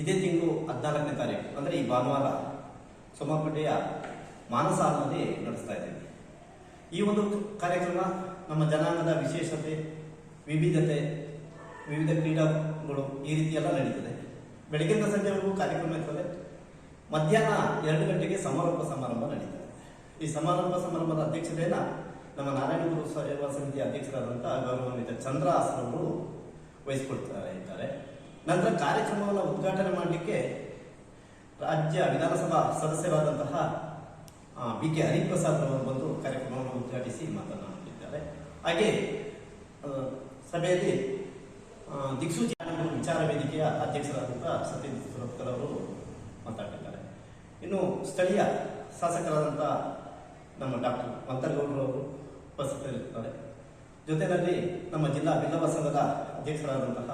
ಇದೇ ತಿಂಗಳು 14ನೇ ತಾರೀಕು ಅಂದರೆ ಈ ಭಾನುವಾರ ಸೋಮವಾರಪೇಟೆಯ ಮಾನಸ ಹಾಲ್ನಲ್ಲಿ ನಡೆಸ್ತಾ ಇದ್ದೇವೆ. ಈ ಒಂದು ಕಾರ್ಯಕ್ರಮ ನಮ್ಮ ಜನಾಂಗದ ವಿಶೇಷತೆ, ವಿವಿಧತೆ, ವಿವಿಧ ಕ್ರೀಡಾಗಳು ಈ ರೀತಿ ಎಲ್ಲ ನಡೀತದೆ. ಬೆಳಗ್ಗಿಂದ ಸಂಜೆವರೆಗೂ ಕಾರ್ಯಕ್ರಮ ಇರ್ತದೆ. ಮಧ್ಯಾಹ್ನ 2 ಗಂಟೆಗೆ ಸಮಾರೋಪ ಸಮಾರಂಭ ನಡೀತದೆ. ಈ ಸಮಾರಂಭದ ಅಧ್ಯಕ್ಷತೆಯನ್ನು ನಮ್ಮ ನಾರಾಯಣಗುರು ಸೇವಾ ಸಮಿತಿಯ ಅಧ್ಯಕ್ಷರಾದಂಥ ಗೌರವಾನ್ವಿತ ಚಂದ್ರಹಾಸರವರು ವಹಿಸಿಕೊಳ್ತಾರೆ. ನಂತರ ಕಾರ್ಯಕ್ರಮವನ್ನು ಉದ್ಘಾಟನೆ ಮಾಡಲಿಕ್ಕೆ ರಾಜ್ಯ ವಿಧಾನಸಭಾ ಸದಸ್ಯರಾದಂತಹ BK ಹರಿಪ್ರಸಾದ್ ಅವರು ಬಂದು ಕಾರ್ಯಕ್ರಮವನ್ನು ಉದ್ಘಾಟಿಸಿ ಮಾತನಾಡುತ್ತಿದ್ದಾರೆ. ಹಾಗೆ ಸಭೆಯಲ್ಲಿ ದಿಕ್ಸೂಚಿ ವಿಚಾರ ವೇದಿಕೆಯ ಅಧ್ಯಕ್ಷರಾದಂತಹ ಸತ್ಯಜಿತ್ ಸುರತ್ಕಲ್ ಅವರು ಮಾತಾಡ್ತಿದ್ದಾರೆ. ಇನ್ನು ಸ್ಥಳೀಯ ಶಾಸಕರಾದಂಥ ನಮ್ಮ ಡಾಕ್ಟರ್ ಮಂತರಗೌಡರವರು ಉಪಸ್ಥಿತರಿರುತ್ತಾರೆ. ಜೊತೆಯಲ್ಲಿ ನಮ್ಮ ಜಿಲ್ಲಾ ಬಿಲ್ಲವ ಸಂಘದ ಅಧ್ಯಕ್ಷರಾದಂತಹ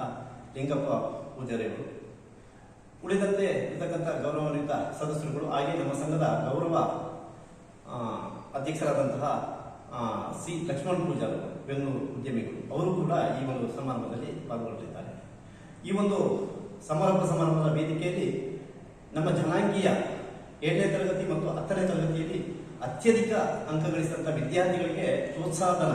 ಲಿಂಗಪ್ಪ ಪೂಜಾರಿಯವರು, ಉಳಿದಂತೆ ಇರತಕ್ಕಂಥ ಗೌರವಾನ್ವಿತ ಸದಸ್ಯರುಗಳು, ಹಾಗೆ ನಮ್ಮ ಸಂಘದ ಗೌರವ ಅಧ್ಯಕ್ಷರಾದಂತಹ C ಲಕ್ಷ್ಮಣ್ ಪೂಜಾರಿ, ಬೆಂಗಳೂರು ಉದ್ಯಮಿಗಳು, ಅವರು ಕೂಡ ಈ ಒಂದು ಸಮಾರಂಭದಲ್ಲಿ ಪಾಲ್ಗೊಳ್ಳಲಿದ್ದಾರೆ. ಈ ಒಂದು ಸಮಾರಂಭದ ವೇದಿಕೆಯಲ್ಲಿ ನಮ್ಮ ಜನಾಂಗೀಯ 7ನೇ ತರಗತಿ ಮತ್ತು 10ನೇ ತರಗತಿಯಲ್ಲಿ ಅತ್ಯಧಿಕ ಅಂಕ ಗಳಿಸಿದಂಥ ವಿದ್ಯಾರ್ಥಿಗಳಿಗೆ ಪ್ರೋತ್ಸಾಹಧನ,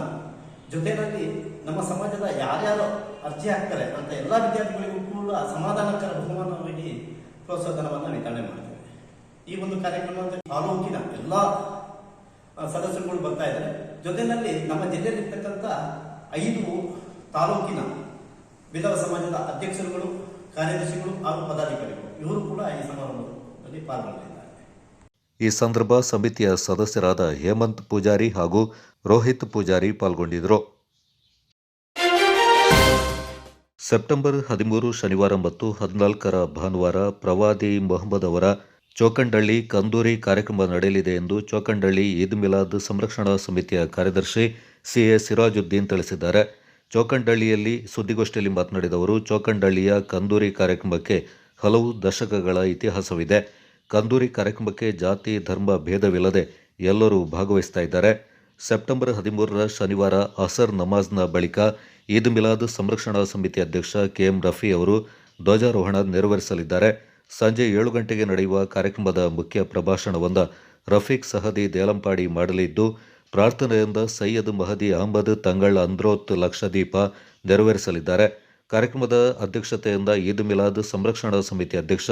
ಜೊತೆಯಲ್ಲಿ ನಮ್ಮ ಸಮಾಜದ ಯಾರ್ಯಾರು ಅರ್ಜಿ ಹಾಕ್ತಾರೆ ಅಂತ ಎಲ್ಲ ವಿದ್ಯಾರ್ಥಿಗಳಿಗೂ ಕೂಡ ಸಮಾಧಾನಕರ ಬಹುಮಾನವಾಗಿ ಪ್ರೋತ್ಸಾಹಧನವನ್ನು ವಿತರಣೆ ಮಾಡ್ತೇವೆ. ಈ ಒಂದು ಕಾರ್ಯಕ್ರಮದಲ್ಲಿ ತಾಲೂಕಿನ ಎಲ್ಲ ಸದಸ್ಯರುಗಳು ಬರ್ತಾ ಇದ್ದಾರೆ. ಜೊತೆಯಲ್ಲಿ ನಮ್ಮ ಜಿಲ್ಲೆಯಲ್ಲಿರ್ತಕ್ಕಂಥ 5 ತಾಲೂಕಿನ ವಿಧವ ಸಮಾಜದ ಅಧ್ಯಕ್ಷರುಗಳು, ಕಾರ್ಯದರ್ಶಿಗಳು ಹಾಗೂ ಪದಾಧಿಕಾರಿಗಳು ಇವರು ಕೂಡ ಈ ಸಮಾರಂಭದಲ್ಲಿ ಪಾಲ್ಗೊಳ್ಳಲಿದ್ದಾರೆ. ಈ ಸಂದರ್ಭ ಸಮಿತಿಯ ಸದಸ್ಯರಾದ ಹೇಮಂತ್ ಪೂಜಾರಿ ಹಾಗೂ ರೋಹಿತ್ ಪೂಜಾರಿ ಪಾಲ್ಗೊಂಡಿದ್ದರು. ಸೆಪ್ಟೆಂಬರ್ 13 ಶನಿವಾರ ಮತ್ತು 14 ಭಾನುವಾರ ಪ್ರವಾದಿ ಮೊಹಮ್ಮದ್ ಅವರ ಚೋಕಂಡಳ್ಳಿ ಕಂದೂರಿ ಕಾರ್ಯಕ್ರಮ ನಡೆಯಲಿದೆ ಎಂದು ಚೋಕಂಡಳ್ಳಿ ಈದ್ ಮಿಲಾದ್ ಸಂರಕ್ಷಣಾ ಸಮಿತಿಯ ಕಾರ್ಯದರ್ಶಿ ಸಿಎ ಸಿರಾಜುದ್ದೀನ್ ತಿಳಿಸಿದ್ದಾರೆ. ಚೋಕಂಡಳ್ಳಿಯಲ್ಲಿ ಸುದ್ದಿಗೋಷ್ಠಿಯಲ್ಲಿ ಮಾತನಾಡಿದ ಅವರು, ಚೋಕಂಡಳ್ಳಿಯ ಕಂದೂರಿ ಕಾರ್ಯಕ್ರಮಕ್ಕೆ ಹಲವು ದಶಕಗಳ ಇತಿಹಾಸವಿದೆ. ಕಂದೂರಿ ಕಾರ್ಯಕ್ರಮಕ್ಕೆ ಜಾತಿ ಧರ್ಮ ಭೇದವಿಲ್ಲದೆ ಎಲ್ಲರೂ ಭಾಗವಹಿಸ್ತಾ ಇದ್ದಾರೆ. ಸೆಪ್ಟೆಂಬರ್ 13 ಶನಿವಾರ ಅಸರ್ ನಮಾಜ್ನ ಬಳಿಕ ಈದ್ ಮಿಲಾದ್ ಸಂರಕ್ಷಣಾ ಸಮಿತಿ ಅಧ್ಯಕ್ಷ ಕೆಎಂ ರಫಿ ಅವರು ಧ್ವಜಾರೋಹಣ ನೆರವೇರಿಸಲಿದ್ದಾರೆ. ಸಂಜೆ 7 ಗಂಟೆಗೆ ನಡೆಯುವ ಕಾರ್ಯಕ್ರಮದ ಮುಖ್ಯ ಪ್ರಭಾಷಣವನ್ನು ರಫೀಕ್ ಸಹದಿ ದೇಲಂಪಾಡಿ ಮಾಡಲಿದ್ದು, ಪ್ರಾರ್ಥನೆಯಿಂದ ಸೈಯದ್ ಮಹದಿ ಅಹಮದ್ ತಂಗಳ್ ಅಂದ್ರೋತ್ ಲಕ್ಷದೀಪ ನೆರವೇರಿಸಲಿದ್ದಾರೆ. ಕಾರ್ಯಕ್ರಮದ ಅಧ್ಯಕ್ಷತೆಯಿಂದ ಈದ್ ಮಿಲಾದ್ ಸಂರಕ್ಷಣಾ ಸಮಿತಿ ಅಧ್ಯಕ್ಷ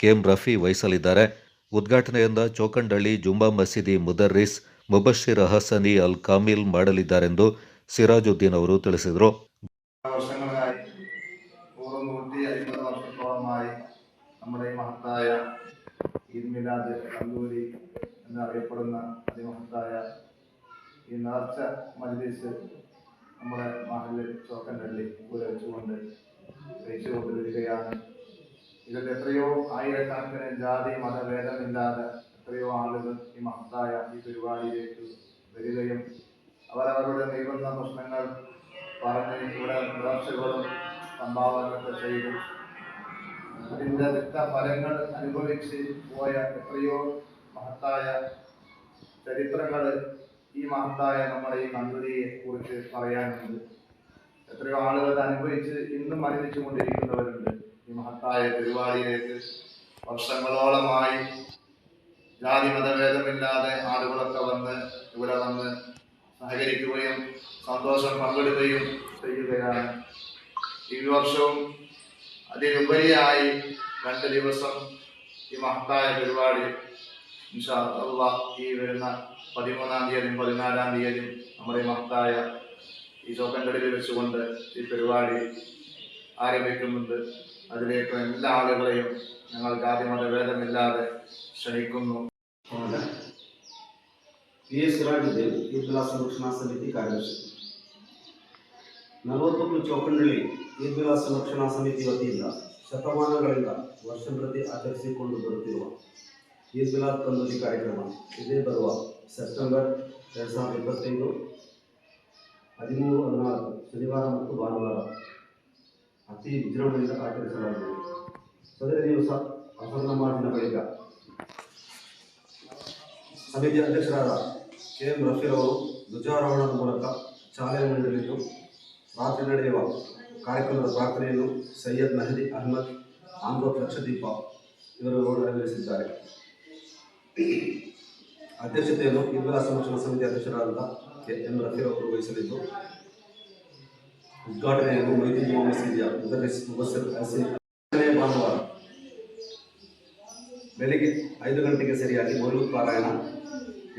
ಕೆಎಂ ರಫಿ ವಹಿಸಲಿದ್ದಾರೆ. ಉದ್ಘಾಟನೆಯಿಂದ ಚೋಕಂಡಳ್ಳಿ ಜುಮ್ಮಾ ಮಸೀದಿ ಮುದರ್ರಿಸ್ ಮುಬಶಿರ್ ಹಸನಿ ಅಲ್ ಕಾಮಿಲ್ ಮಾಡಲಿದ್ದಾರೆಂದು സിറാജുദ്ദീൻ ಅವರು ತಿಳಿಸಿದರು. വർഷങ്ങളായി ഓരോ 150 വർഷത്തോളമായി നമ്മുടെ ഈ മഹത്തായ ഈദ് മിലാദ് കന്തൂരി എന്നറിയപ്പെടുന്ന അതിമഹത്തായ ഈ നേർച്ച മജ്ലിസ് നമ്മുടെ മഹല്ലിൽ ചോക്കൻഡള്ളി പുലർച്ചുകൊണ്ട് കഴിച്ചുകൊണ്ടിരിക്കുകയാണ്. ഇതിൽ എത്രയോ ആയിരക്കണക്കിന് ജാതി മതഭേദമില്ലാതെ എത്രയോ ആളുകൾ ഈ മഹത്തായ ഈ പരിപാടിയിലേക്ക് വരികയും അവരവരുടെ നീളുന്ന പ്രശ്നങ്ങൾ പറഞ്ഞ് ഇവിടെ നേർച്ചകളും സംഭാവനകളൊക്കെ ചെയ്ത് അതിൻ്റെ ഫലങ്ങൾ അനുഭവിച്ച് പോയ എത്രയോ മഹത്തായ ചരിത്രങ്ങൾ ഈ മഹത്തായ നമ്മുടെ ഈ കന്തൂരിയെ കുറിച്ച് പറയാനുണ്ട്. എത്രയോ ആളുകൾ അനുഭവിച്ച് ഇന്നും അനുഭവിച്ചു കൊണ്ടിരിക്കുന്നവരുണ്ട്. ഈ മഹത്തായ പരിപാടിയിലേക്ക് വർഷങ്ങളോളമായി ജാതി മതഭേദമില്ലാതെ ആളുകളൊക്കെ ഇവിടെ വന്ന് സഹകരിക്കുകയും സന്തോഷം പങ്കെടുക്കുകയും ചെയ്യുകയാണ്. ഈ വർഷവും അതിലുപരിയായി 2 ദിവസം ഈ മഹത്തായ പരിപാടി ഇൻഷാ അല്ലാഹ് ഈ വരുന്ന 13-ാം തീയതിയും 14-ാം തീയതിയും നമ്മുടെ മഹത്തായ ഈ ചോക്കൻഡള്ളിയിൽ വെച്ചുകൊണ്ട് ഈ പരിപാടി ആരംഭിക്കുന്നുണ്ട്. അതിലേക്ക് എല്ലാ ആളുകളെയും ഞങ്ങൾ ജാതി മതഭേദമില്ലാതെ ക്ഷണിക്കുന്നു. ಪಿ ಎಸ್ ಸಿರಾಜುದ್ದೀನ್ ಈದ್ ಮಿಲಾದ್ ಸಂರಕ್ಷಣಾ ಸಮಿತಿ ಕಾರ್ಯದರ್ಶಿ. 40 ಚೌಕಂಡಳ್ಳಿ ಈದ್ ಮಿಲಾದ್ ಸಂರಕ್ಷಣಾ ಸಮಿತಿ ವತಿಯಿಂದ ಶತಮಾನಗಳಿಂದ ವರ್ಷಪ್ರತಿ ಆಚರಿಸಿಕೊಂಡು ಬರುತ್ತಿರುವ ಈದ್ ಮಿಲಾದ್ ಕಂದೂರಿ ಕಾರ್ಯಕ್ರಮ ಇದೇ ಬರುವ ಸೆಪ್ಟೆಂಬರ್ 2025 13, 14 ಶನಿವಾರ ಮತ್ತು ಭಾನುವಾರ ಅತಿ ವಿಜೃಂಭಣೆಯಿಂದ ಆಚರಿಸಲಾಗುವುದು. ಸದರಿ ದಿವಸ ಅಸರ್ ನಮಾಜಿನ ಬಳಿಕ ಸಮಿತಿಯ ಅಧ್ಯಕ್ಷರಾದ ಕೆಎಂ ರಫೀರ್ ಅವರು ಧ್ವಜಾರೋಹಣದ ಮೂಲಕ ಚಾಲನೆ ನೀಡಲಿದ್ದು, ರಾತ್ರಿ ನಡೆಯುವ ಕಾರ್ಯಕ್ರಮದ ಪ್ರಾರ್ಥನೆಯನ್ನು ಸೈಯದ್ ಮಹದಿ ಅಹಮದ್ ಅಂದ್ರೋತ್ ಲಕ್ಷದೀಪ ಇವರು ನೆರವೇರಿಸಿದ್ದಾರೆ. ಅಧ್ಯಕ್ಷತೆಯನ್ನು ಈದ್ ಮಿಲಾದ್ ಸಂರಕ್ಷಣಾ ಸಮಿತಿ ಅಧ್ಯಕ್ಷರಾದ ಕೆಎಂ ರಫೀರ್ ಅವರು ವಹಿಸಲಿದ್ದು, ಉದ್ಘಾಟನೆಯನ್ನು ಮೈದೀನ್ ಮಸೀದಿಯ ಮುದರ್ರಿಸ್ ಮುಬಶಿರ್ ಹಸನಿ ಭಾನುವಾರ ಬೆಳಿಗ್ಗೆ 5 ಗಂಟೆಗೆ ಸರಿಯಾಗಿ ಮೌಲೂದ್ ಪಾರಾಯಣ,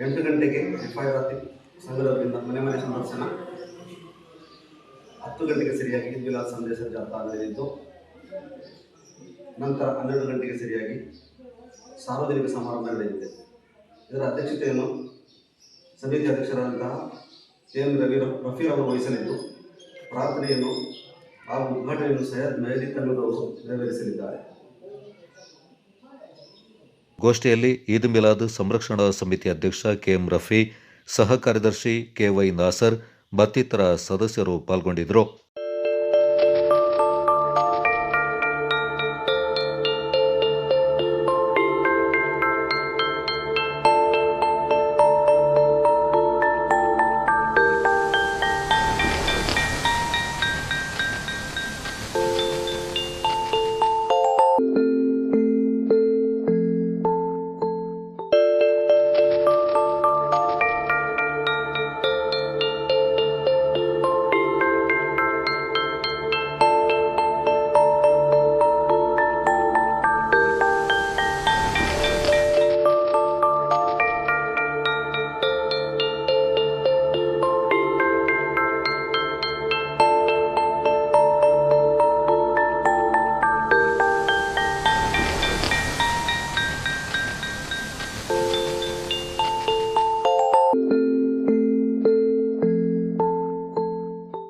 8 ಗಂಟೆಗೆ ರಿಫಾಯತ್ ಸಂಘದವರಿಂದ ಮನೆ ಮನೆ ಸಂದರ್ಶನ, 10 ಗಂಟೆಗೆ ಸರಿಯಾಗಿ ಈದ್ ಮಿಲಾದ್ ಸಂದೇಶ ಜಾಥಾ ನಡೆದಿದ್ದು, ನಂತರ 12 ಗಂಟೆಗೆ ಸರಿಯಾಗಿ ಸಾರ್ವಜನಿಕ ಸಮಾರಂಭ ನಡೆದಿದೆ. ಇದರ ಅಧ್ಯಕ್ಷತೆಯನ್ನು ಸಮಿತಿ ಅಧ್ಯಕ್ಷರಾದಂತಹ ಕೆಎಂ ರಫೀರ್ ಅವರು ವಹಿಸಲಿದ್ದು, ಪ್ರಾರ್ಥನೆಯನ್ನು ಹಾಗೂ ಉದ್ಘಾಟನೆಯನ್ನು ಸೈಯದ್ ಮಹದಿ ತಂಡದವರು ನೆರವೇರಿಸಲಿದ್ದಾರೆ. ಗೋಷ್ಠಿಯಲ್ಲಿ ಈದ್ ಮಿಲಾದ್ ಸಂರಕ್ಷಣಾ ಸಮಿತಿ ಅಧ್ಯಕ್ಷ ಕೆಎಂ ರಫಿ, ಸಹ ಕಾರ್ಯದರ್ಶಿ ಕೆವೈ ನಾಸರ್ ಮತ್ತಿತರ ಸದಸ್ಯರು ಪಾಲ್ಗೊಂಡಿದ್ದರು.